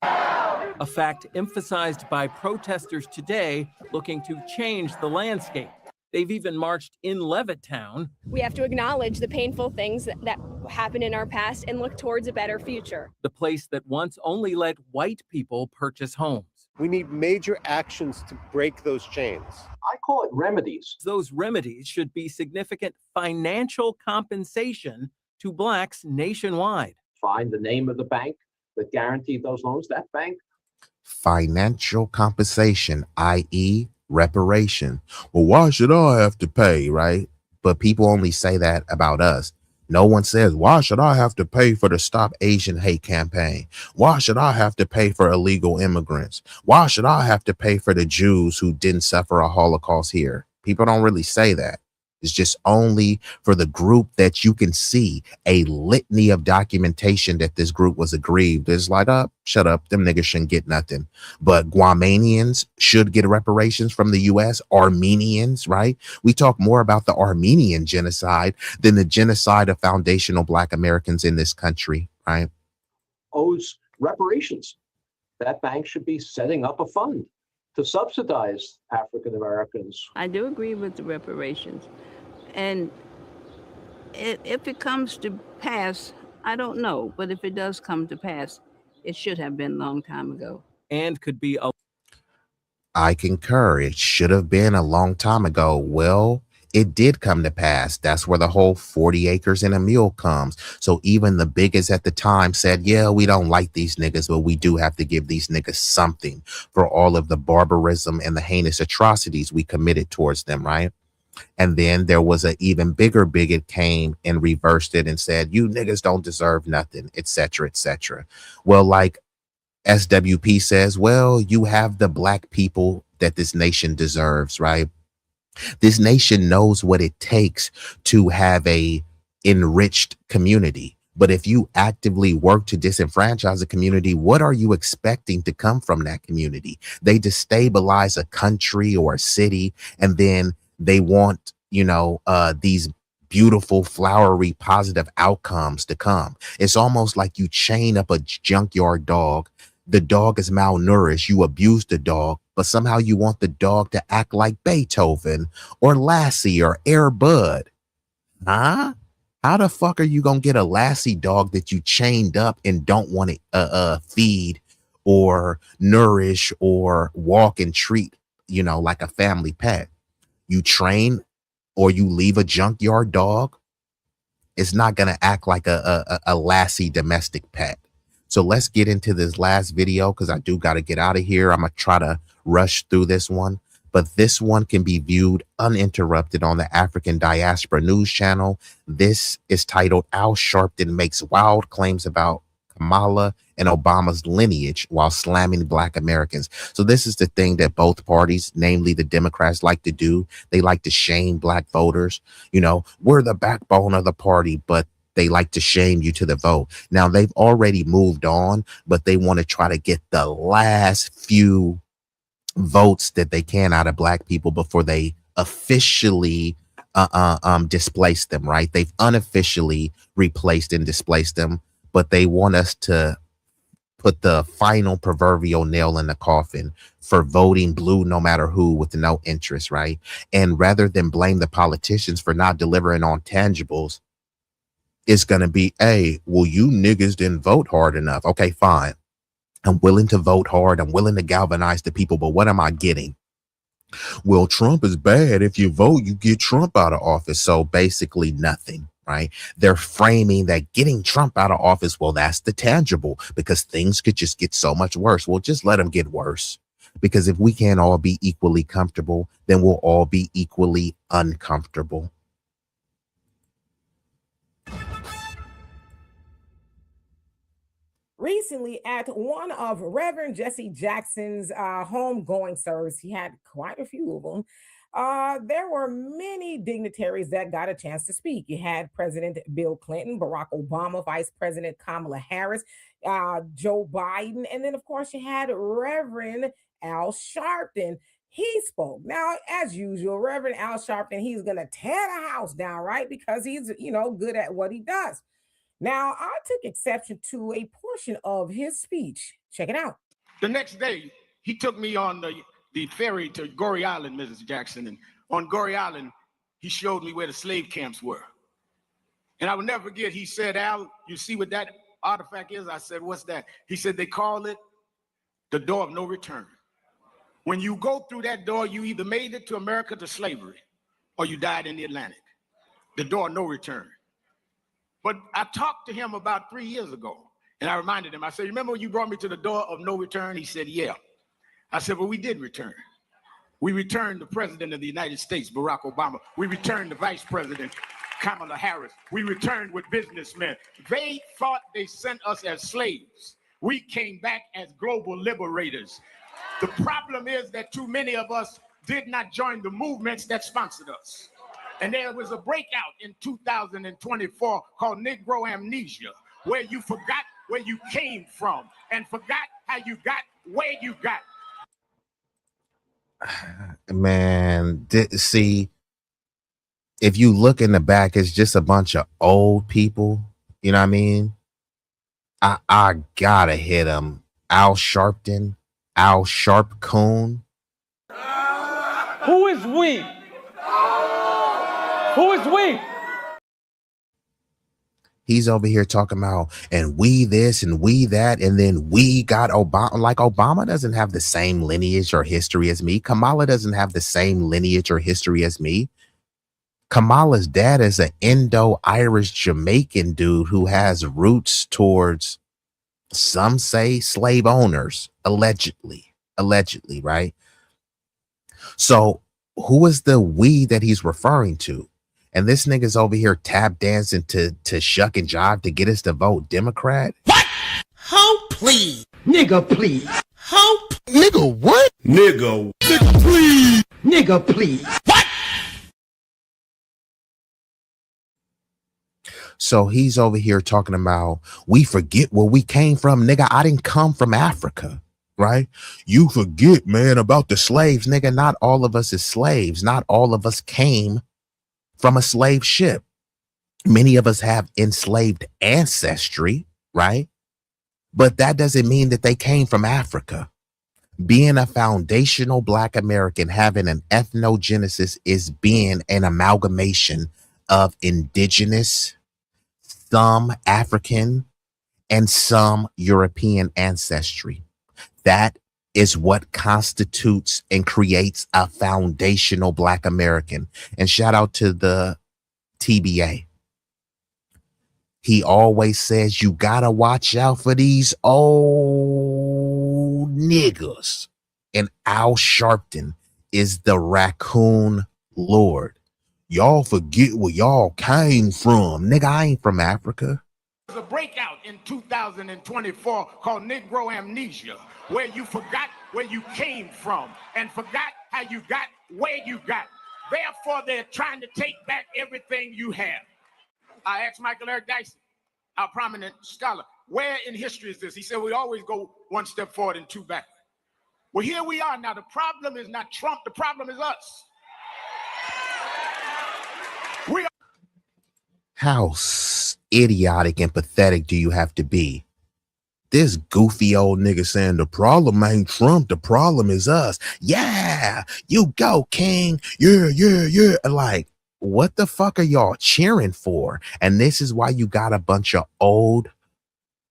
A fact emphasized by protesters today looking to change the landscape. They've even marched in Levittown. We have to acknowledge the painful things that happened in our past and look towards a better future. The place that once only let white people purchase homes. We need major actions to break those chains. I call it remedies. Those remedies should be significant financial compensation to blacks nationwide. Find the name of the bank that guaranteed those loans. That bank. Financial compensation, i.e. reparation. Well, why should I have to pay, right? But people only say that about us. No one says, why should I have to pay for the Stop Asian Hate campaign? Why should I have to pay for illegal immigrants? Why should I have to pay for the Jews who didn't suffer a Holocaust here? People don't really say that. It's just only for the group that you can see a litany of documentation that this group was aggrieved. It's like, shut up. Them niggas shouldn't get nothing. But Guamanians should get reparations from the U.S. Armenians, right? We talk more about the Armenian genocide than the genocide of foundational Black Americans in this country, right? Owes reparations. That bank should be setting up a fund to subsidize African Americans. I do agree with the reparations. And if it comes to pass, I don't know. But if it does come to pass, it should have been a long time ago. And could be a... I concur. It should have been a long time ago. Well, it did come to pass. That's where the whole 40 acres and a mule comes. So even the biggest at the time said, yeah, we don't like these niggas, but we do have to give these niggas something for all of the barbarism and the heinous atrocities we committed towards them, right? And then there was an even bigger bigot came and reversed it and said, you niggas don't deserve nothing, etc., etc. Well, like SWP says, well, you have the black people that this nation deserves, right? This nation knows what it takes to have a enriched community. But if you actively work to disenfranchise a community, what are you expecting to come from that community? They destabilize a country or a city, and then they want, these beautiful, flowery, positive outcomes to come. It's almost like you chain up a junkyard dog. The dog is malnourished. You abuse the dog, but somehow you want the dog to act like Beethoven or Lassie or Air Bud. Huh? How the fuck are you going to get a Lassie dog that you chained up and don't want to feed or nourish or walk and treat, like a family pet? You train or you leave a junkyard dog, it's not going to act like a Lassie domestic pet. So let's get into this last video because I do got to get out of here. I'm going to try to rush through this one, but this one can be viewed uninterrupted on the African Diaspora News Channel. This is titled, Al Sharpton Makes Wild Claims About Kamala and Obama's Lineage While Slamming Black Americans. So this is the thing that both parties, namely the Democrats, like to do. They like to shame black voters. We're the backbone of the party, but they like to shame you to the vote. Now, they've already moved on, but they want to try to get the last few votes that they can out of black people before they officially displace them, right? They've unofficially replaced and displaced them, but they want us to put the final proverbial nail in the coffin for voting blue no matter who with no interest, right? And rather than blame the politicians for not delivering on tangibles, it's going to be, hey, well, you niggas didn't vote hard enough. Okay, fine. I'm willing to vote hard. I'm willing to galvanize the people. But what am I getting? Well, Trump is bad. If you vote, you get Trump out of office. So basically nothing, right? They're framing that getting Trump out of office, well, that's the tangible because things could just get so much worse. Well, just let them get worse. Because if we can't all be equally comfortable, then we'll all be equally uncomfortable. Recently, at one of Reverend Jesse Jackson's homegoing service, he had quite a few of them. there were many dignitaries that got a chance to speak. You had President Bill Clinton, Barack Obama, Vice President Kamala Harris, Joe Biden, and then, of course, you had Reverend Al Sharpton. He spoke. Now, as usual, Reverend Al Sharpton, he's going to tear the house down, right? Because he's, good at what he does. Now, I took exception to a portion of his speech. Check it out. The next day, he took me on the ferry to Goree Island, Mrs. Jackson. And on Goree Island, he showed me where the slave camps were. And I will never forget, he said, Al, you see what that artifact is? I said, what's that? He said, they call it the door of no return. When you go through that door, you either made it to America to slavery or you died in the Atlantic. The door of no return. But I talked to him about 3 years ago, and I reminded him, I said, remember when you brought me to the door of no return? He said, yeah. I said, well, we did return. We returned the President of the United States, Barack Obama. We returned the Vice President, Kamala Harris. We returned with businessmen. They thought they sent us as slaves. We came back as global liberators. The problem is that too many of us did not join the movements that sponsored us. And there was a breakout in 2024 called Negro Amnesia, where you forgot where you came from and forgot how you got where you got. Man, see, if you look in the back, it's just a bunch of old people. You know what I mean? I gotta hit him. Al Sharpton, Al Sharpcoon. Who is we? Who is we? He's over here talking about, and we this and we that, and then we got Obama. Like, Obama doesn't have the same lineage or history as me. Kamala doesn't have the same lineage or history as me. Kamala's dad is an Indo-Irish Jamaican dude who has roots towards, some say, slave owners, allegedly, right? So who is the we that he's referring to? And this nigga's over here tap dancing to shuck and jive to get us to vote Democrat. What? How please? Nigga, please. How? Nigga, what? Nigga. Nigga, please. Nigga, please. What? So he's over here talking about, we forget where we came from. Nigga, I didn't come from Africa, right? You forget, man, about the slaves. Nigga, not all of us is slaves. Not all of us came from a slave ship. Many of us have enslaved ancestry, right? But that doesn't mean that they came from Africa. Being a foundational Black American, having an ethnogenesis, is being an amalgamation of indigenous, some African, and some European ancestry. That is what constitutes and creates a foundational Black American. And shout out to the TBA. He always says you gotta watch out for these old niggas. And Al Sharpton is the raccoon lord. Y'all forget where y'all came from. Nigga, I ain't from Africa. There's a breakout in 2024 called Negro Amnesia, where you forgot where you came from and forgot how you got where you got. Therefore, they're trying to take back everything you have. I asked Michael Eric Dyson, our prominent scholar, where in history is this? He said, we always go one step forward and two back. Well, here we are now. The problem is not Trump. The problem is us. How idiotic and pathetic do you have to be? This goofy old nigga saying the problem ain't Trump, the problem is us. Yeah, you go, King. Yeah. Like, what the fuck are y'all cheering for? And this is why you got a bunch of old,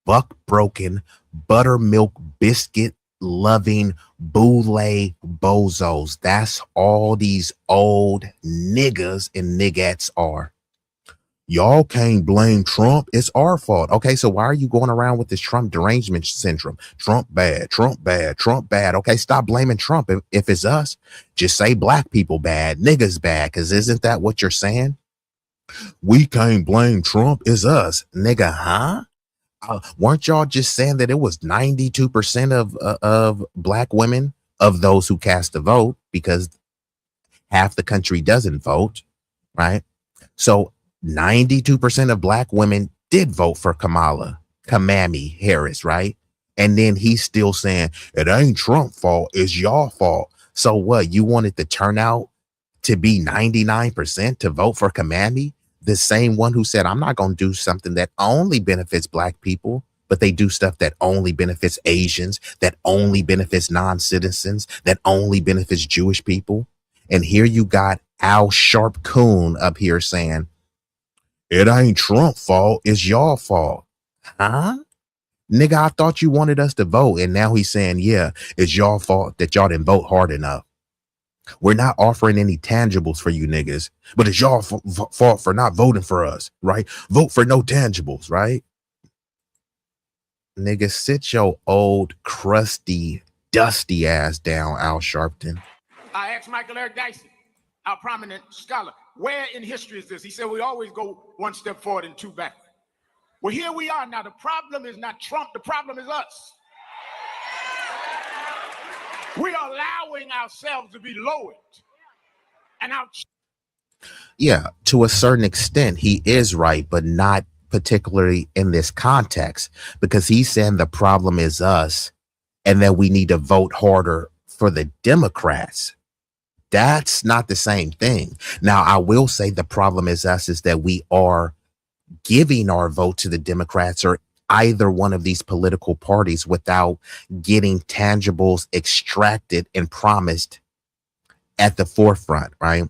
buck broken, buttermilk biscuit loving boule bozos. That's all these old niggas and niggettes are. Y'all can't blame Trump. It's our fault. Okay, so why are you going around with this Trump derangement syndrome? Trump bad, Trump bad, Trump bad. Okay, stop blaming Trump. If it's us, just say black people bad, niggas bad, because isn't that what you're saying? We can't blame Trump. It's us. Nigga, huh? Weren't y'all just saying that it was 92% of black women, of those who cast a vote, because half the country doesn't vote, right? So 92% of black women did vote for Kamala Harris, right? And then he's still saying it ain't Trump's fault, it's y'all fault. So what? You wanted the turnout to be 99% to vote for Kamami, the same one who said, I'm not going to do something that only benefits black people, but they do stuff that only benefits Asians, that only benefits non-citizens, that only benefits Jewish people. And here you got Al Sharpton up here saying, it ain't Trump's fault, it's y'all fault. Huh? Nigga, I thought you wanted us to vote. And now he's saying, yeah, it's y'all fault that y'all didn't vote hard enough. We're not offering any tangibles for you niggas, but it's y'all fault for not voting for us, right? Vote for no tangibles, right? Nigga, sit your old, crusty, dusty ass down, Al Sharpton. I asked Michael Eric Dyson, our prominent scholar, where in history is this? He said, we always go one step forward and two back. Well, here we are now. The problem is not Trump. The problem is us. We are allowing ourselves to be lowered. And yeah, to a certain extent, he is right, but not particularly in this context, because he's saying the problem is us and that we need to vote harder for the Democrats. That's not the same thing. Now, I will say the problem is us is that we are giving our vote to the Democrats or either one of these political parties without getting tangibles extracted and promised at the forefront, right?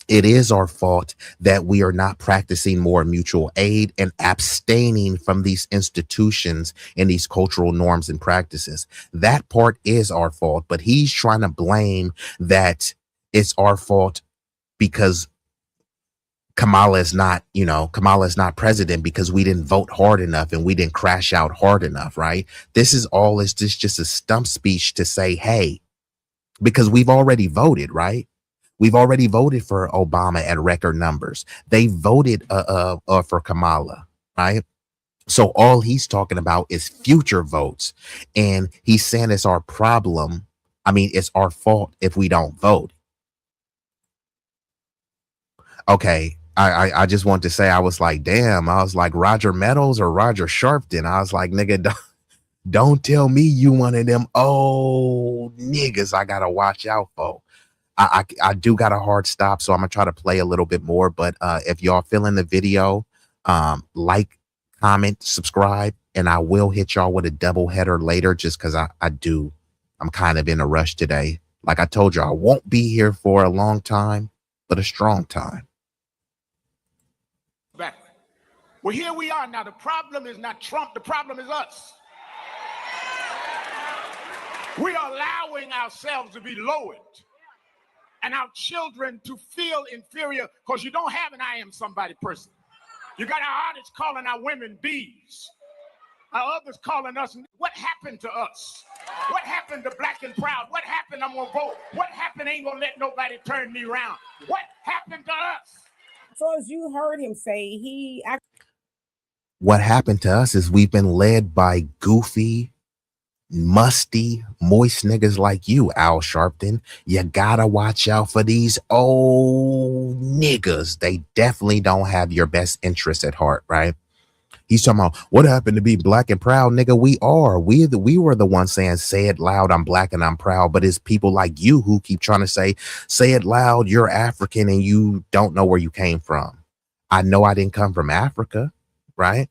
It is our fault that we are not practicing more mutual aid and abstaining from these institutions and these cultural norms and practices. That part is our fault, but he's trying to blame that it's our fault because Kamala is not president because we didn't vote hard enough and we didn't crash out hard enough, right? This is just a stump speech to say, hey, because we've already voted, right? We've already voted for Obama at record numbers. They voted for Kamala, right? So all he's talking about is future votes. And he's saying it's our problem. I mean, it's our fault if we don't vote. Okay, I just want to say, I was like, damn, I was like Roger Meadows or Roger Sharpton. I was like, nigga, don't tell me you one of them old niggas I gotta watch out for. I do got a hard stop, so I'm gonna try to play a little bit more. But if y'all feeling the video, like, comment, subscribe, and I will hit y'all with a double header later, just because I'm kind of in a rush today. Like I told you, I won't be here for a long time, but a strong time. back. Well, here we are now. The problem is not Trump. The problem is us. We are allowing ourselves to be lowered and our children to feel inferior because you don't have an I am somebody person. You got our artists calling our women bees. Our others calling us. What happened to us? What happened to black and proud? What happened? I'm gonna vote. What happened? Ain't gonna let nobody turn me around. What happened to us? So as you heard him say, What happened to us is we've been led by goofy, musty, moist niggas like you, Al Sharpton. You gotta watch out for these old niggas. They definitely don't have your best interests at heart, right? He's talking about what happened to be black and proud, nigga. We are. We were the ones saying, say it loud, I'm black and I'm proud. But it's people like you who keep trying to say it loud, you're African and you don't know where you came from. I know I didn't come from Africa, right?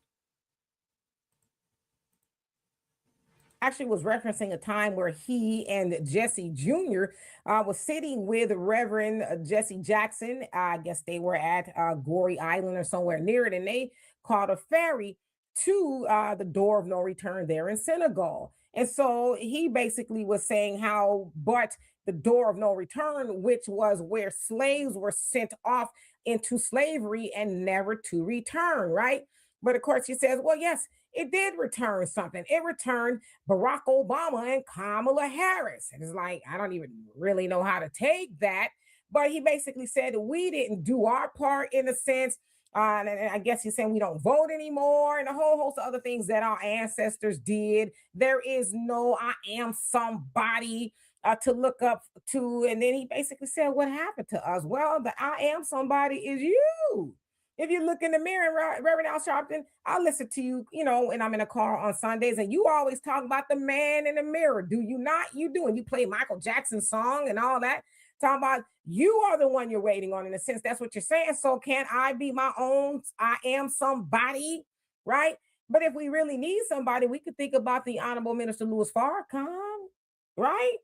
actually was referencing a time where he and Jesse Jr. Was sitting with Reverend Jesse Jackson. I guess they were at Gory Island or somewhere near it, and they caught a ferry to the door of no return there in Senegal. And so he basically was saying how, but the door of no return, which was where slaves were sent off into slavery and never to return, right? But of course, he says, well, yes, it did return something. It returned Barack Obama and Kamala Harris. And it's like, I don't even really know how to take that. But he basically said we didn't do our part in a sense. And I guess he's saying we don't vote anymore and a whole host of other things that our ancestors did. There is no I am somebody to look up to. And then he basically said, what happened to us? Well, the I am somebody is you. If you look in the mirror, Reverend Al Sharpton, I listen to you, and I'm in a car on Sundays, and you always talk about the man in the mirror. Do you not? You do. And you play Michael Jackson's song and all that. Talking about you are the one you're waiting on, in a sense. That's what you're saying. So can I be my own? I am somebody, right? But if we really need somebody, we could think about the Honorable Minister Louis Farrakhan, right?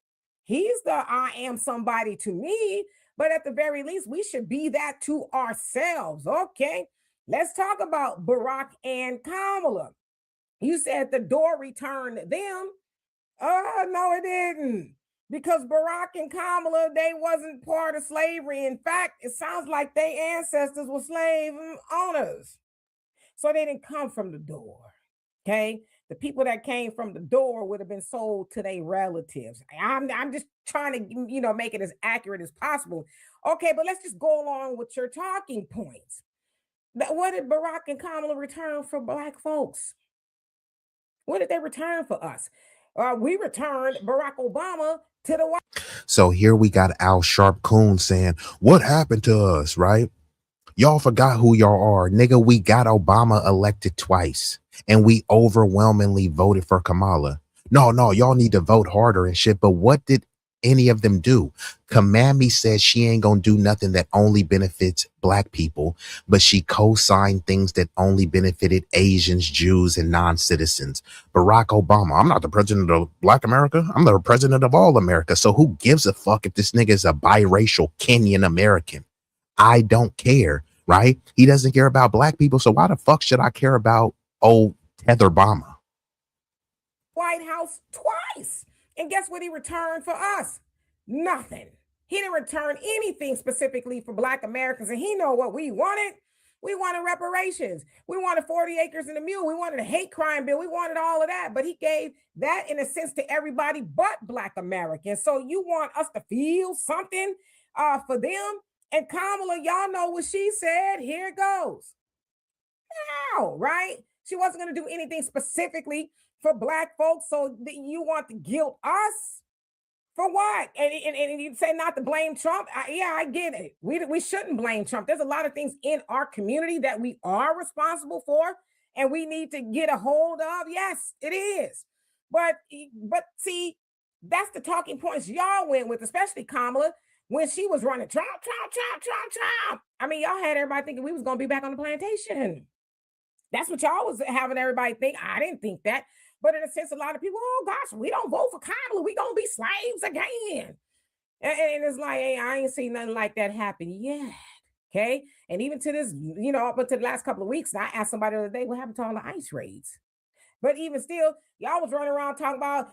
He's the I am somebody to me. But at the very least, we should be that to ourselves. Okay, let's talk about Barack and Kamala. You said the door returned them. No, it didn't. Because Barack and Kamala, they wasn't part of slavery. In fact, it sounds like their ancestors were slave owners. So they didn't come from the door. Okay. The people that came from the door would have been sold to their relatives. I'm just trying to, make it as accurate as possible. Okay, but let's just go along with your talking points. What did Barack and Kamala return for Black folks? What did they return for us? We returned Barack Obama to the White. So here we got Al Sharpton saying, what happened to us, right? Y'all forgot who y'all are. Nigga, we got Obama elected twice. And we overwhelmingly voted for Kamala. No, y'all need to vote harder and shit. But what did any of them do? Kamami said she ain't gonna do nothing that only benefits Black people, but she co-signed things that only benefited Asians, Jews, and non-citizens. Barack Obama, I'm not the president of Black America. I'm the president of all America. So who gives a fuck if this nigga is a biracial Kenyan American? I don't care, right? He doesn't care about Black people. So why the fuck should I care about old Tether Obama? White House twice. And guess what he returned for us? Nothing. He didn't return anything specifically for Black Americans. And he know what we wanted. We wanted reparations. We wanted 40 acres and a mule. We wanted a hate crime bill. We wanted all of that. But he gave that, in a sense, to everybody but Black Americans. So you want us to feel something for them? And Kamala, y'all know what she said. Here it goes. Now, right? She wasn't going to do anything specifically for Black folks. So you want to guilt us for what? And you say not to blame Trump. I get it. We shouldn't blame Trump. There's a lot of things in our community that we are responsible for and we need to get a hold of. Yes, it is. But see, that's the talking points y'all went with, especially Kamala, when she was running Trump. I mean, y'all had everybody thinking we was going to be back on the plantation. That's what y'all was having everybody think. I didn't think that. But in a sense, a lot of people, oh gosh, we don't vote for Kamala. We going to be slaves again. And it's like, hey, I ain't seen nothing like that happen yet. Okay. And even to this, up until the last couple of weeks, I asked somebody the other day, what happened to all the ICE raids? But even still, y'all was running around talking about,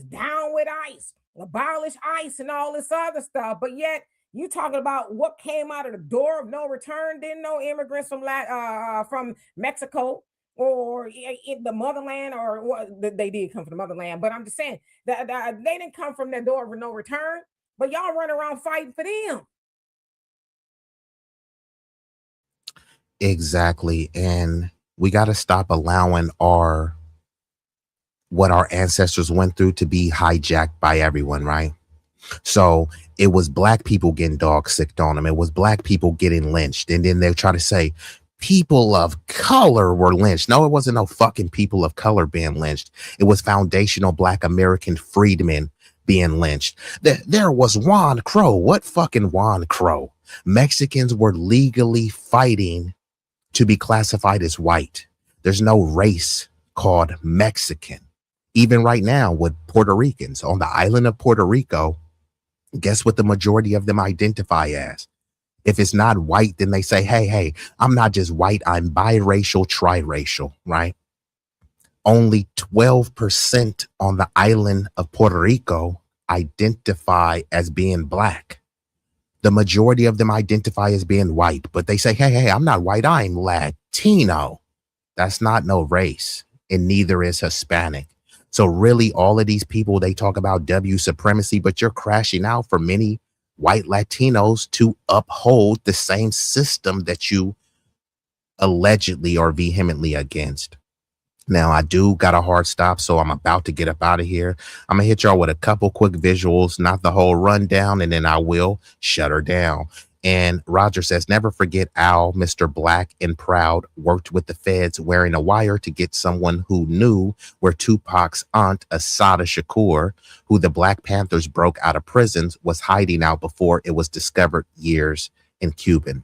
down with ICE, abolish ICE and all this other stuff. But yet you talking about what came out of the door of no return. Didn't no immigrants from Mexico or in the motherland, or what they did come from the motherland. But I'm just saying that they didn't come from that door of no return. But y'all run around fighting for them. Exactly. And we got to stop allowing what our ancestors went through to be hijacked by everyone, right? So it was Black people getting dog sicked on them. It was Black people getting lynched. And then they try to say people of color were lynched. No, it wasn't no fucking people of color being lynched. It was foundational Black American freedmen being lynched. There was Juan Crow. What fucking Juan Crow? Mexicans were legally fighting to be classified as white. There's no race called Mexican. Even right now with Puerto Ricans on the island of Puerto Rico, guess what the majority of them identify as? If it's not white, then they say, hey, I'm not just white, I'm biracial, triracial, right? Only 12% on the island of Puerto Rico identify as being Black. The majority of them identify as being white, but they say, hey, I'm not white, I'm Latino. That's not no race, and neither is Hispanic. So really, all of these people, they talk about W supremacy, but you're crashing out for many white Latinos to uphold the same system that you allegedly are vehemently against. Now, I do got a hard stop, so I'm about to get up out of here. I'm going to hit y'all with a couple quick visuals, not the whole rundown, and then I will shut her down. And Roger says, never forget Al, Mr. Black and Proud, worked with the feds wearing a wire to get someone who knew where Tupac's aunt, Assata Shakur, who the Black Panthers broke out of prisons, was hiding out before it was discovered years in Cuba.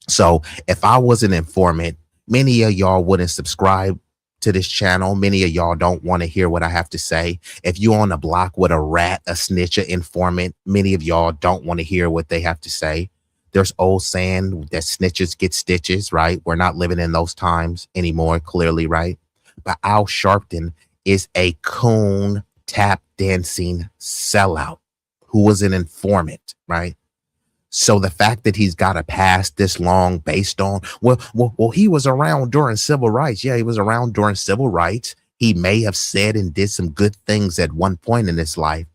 So if I was an informant, many of y'all wouldn't subscribe to this channel. Many of y'all don't want to hear what I have to say. If you on the block with a rat, a snitch, an informant, many of y'all don't want to hear what they have to say. There's old saying that snitches get stitches, right? We're not living in those times anymore, clearly, right? But Al Sharpton is a coon tap dancing sellout who was an informant, right? So the fact that he's got a past this long based on, well, he was around during civil rights. Yeah, he was around during civil rights. He may have said and did some good things at one point in his life,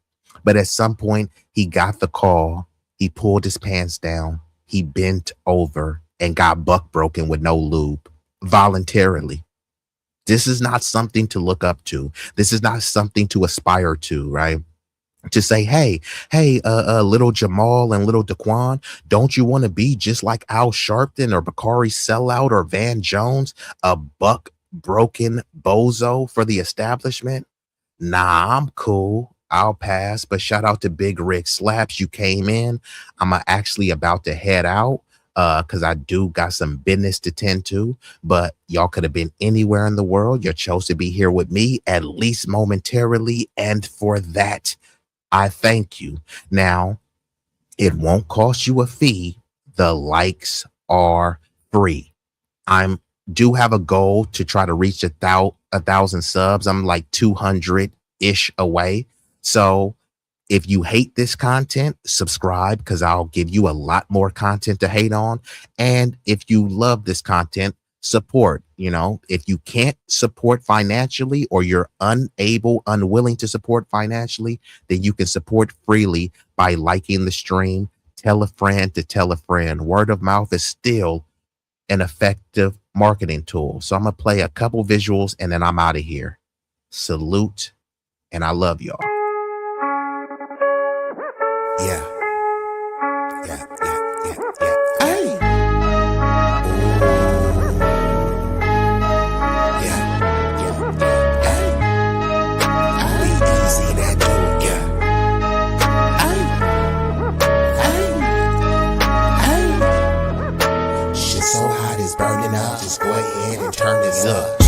but at some point he got the call. He pulled his pants down. He bent over and got buck broken with no lube voluntarily. This is not something to look up to. This is not something to aspire to, right? To say, hey, little Jamal and little Daquan, don't you want to be just like Al Sharpton or Bakari Sellout or Van Jones, a buck broken bozo for the establishment? Nah, I'm cool. I'll pass. But shout out to Big Rick Slaps. You came in. I'm actually about to head out because I do got some business to tend to. But y'all could have been anywhere in the world. You chose to be here with me, at least momentarily. And for that, I thank you. Now, it won't cost you a fee. The likes are free. Do have a goal to try to reach 1,000 subs. I'm like 200-ish away. So if you hate this content, subscribe because I'll give you a lot more content to hate on. And if you love this content, support. You know, if you can't support financially or you're unwilling to support financially, then you can support freely by liking the stream. Tell a friend to tell a friend. Word of mouth is still an effective marketing tool. So I'm going to play a couple visuals and then I'm out of here. Salute, and I love y'all. Yeah. Hey. B-Eazy Dat Dude, yeah. Shit so hot it's burning up. Just go ahead and turn this up.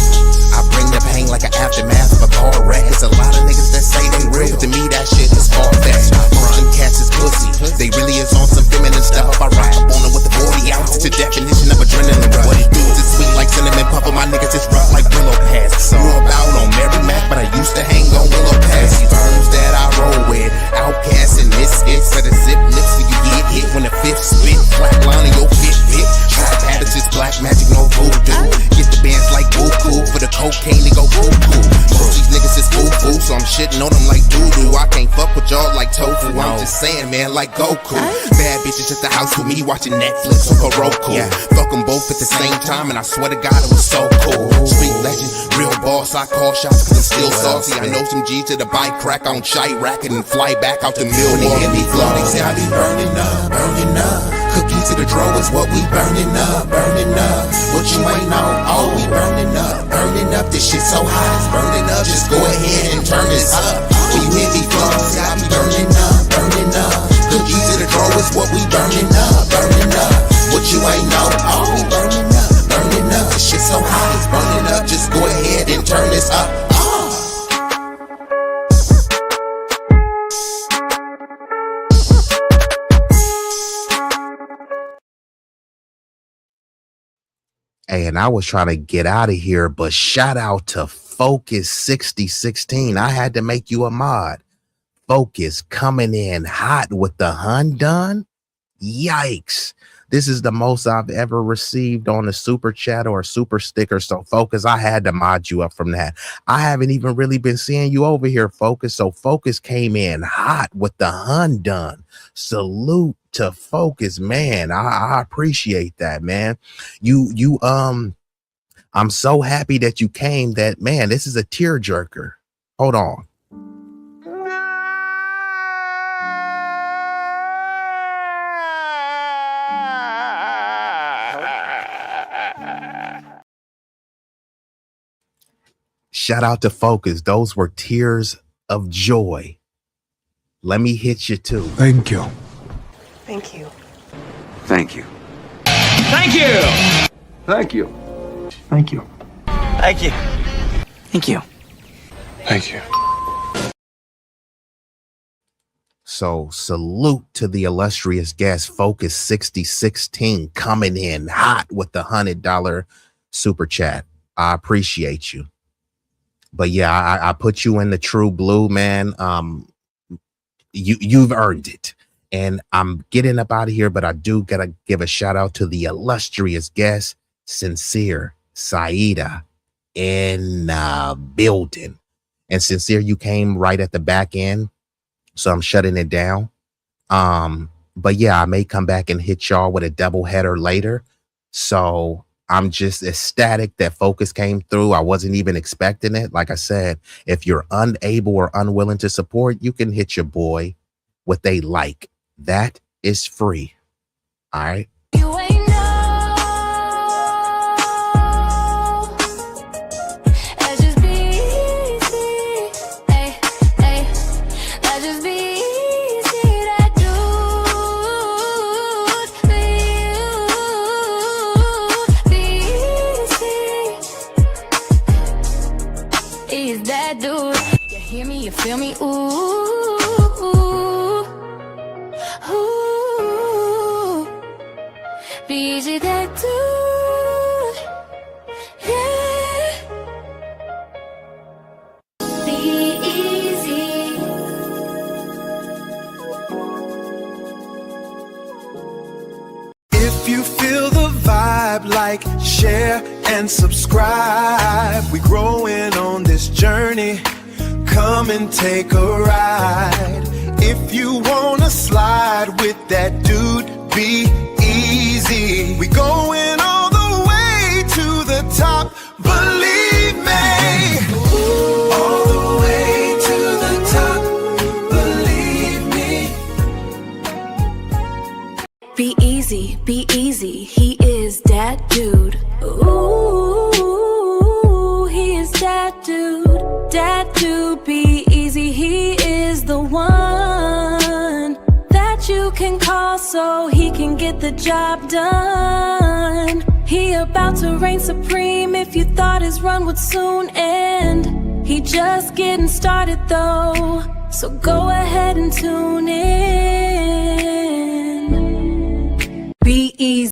I bring the pain like an aftermath of a car wreck. There's a lot of niggas that say they real. To me, that shit is far-fetched. Them cats is pussy. They really is on some feminine stuff. I ride up on them with the 40 ounces. The definition of adrenaline rush. What it do is sweet like cinnamon puffer. My niggas is rough like Willow Pass. Grew up out on Mary Mac, but I used to hang on Willow Pass. These birds that I roll with, outcasts and misfits. Better zip lips so you get hit when the fifth spit. Flat line in your Fitbit. Trap habits is black magic, no voodoo. Get the bands like Buku for the cocaine to go cuckoo. Most these niggas is foo-foo, so I'm shitting on them like doo-doo. I can't fuck with y'all like tofu. I'm just saying, man, like Goku. Bad bitches at the house with me watching Netflix or Roku. Fuck them both at the same time, and I swear to God it was so cool. Street legend, real boss, I call shots cause I'm still saucy. I know some G to the bike crack on shite racket and fly back out to Milwaukee. When they hear me flow, they say I be burning up, burning up. Cookie to the draw is what we burning up, burning up. What you ain't know, oh, we burning up, burning up. This shit so hot, it's burning up. Just go ahead and turn this up. When you hear me flow, say I be burning up, burning up. Cookie to the draw is what we burning up, burning up. What you ain't know, oh, we burning up, burning up. This shit so hot, it's burning up. Just go ahead and turn this up. Hey, and I was trying to get out of here, but shout out to Focus 6016. I had to make you a mod. Focus coming in hot with the hun done. Yikes. This is the most I've ever received on a super chat or a super sticker. So Focus, I had to mod you up from that. I haven't even really been seeing you over here, Focus. So Focus came in hot with the hun done. Salute to Focus, man. I appreciate that, man. You I'm so happy that you came that, man, this is a tearjerker. Hold on. Shout out to Focus. Those were tears of joy. Let me hit you too. Thank you. Thank you. Thank you. Thank you. Thank you. Thank you. Thank you. Thank you. Thank you. So salute to the illustrious guest, Focus 6016, coming in hot with the $100 super chat. I appreciate you. But yeah, I put you in the true blue, man. You've earned it. And I'm getting up out of here, but I do gotta give a shout out to the illustrious guest, Sincere Saida, in building. And Sincere, you came right at the back end, so I'm shutting it down. But yeah, I may come back and hit y'all with a double header later. So I'm just ecstatic that Focus came through. I wasn't even expecting it. Like I said, if you're unable or unwilling to support, you can hit your boy what they like. That is free. All right. You ain't know. Let's just be easy. Hey, hey. Let's just be easy. That dude. Be easy. Is that dude? You hear me? You feel me? Ooh. B-Eazy Dat Dude, yeah. B-Eazy. If you feel the vibe, like, share, and subscribe. We growing on this journey. Come and take a ride. If you wanna slide with that dude, be easy. We going all the way to the top, believe me. All the way to the top, believe me. Be easy, be easy. He is that dude. Ooh, he is that dude. That dude, be easy. He is the one that you can call so he can get the job done. He about to reign supreme if you thought his run would soon end. He just getting started though, so go ahead and tune in. Be easy.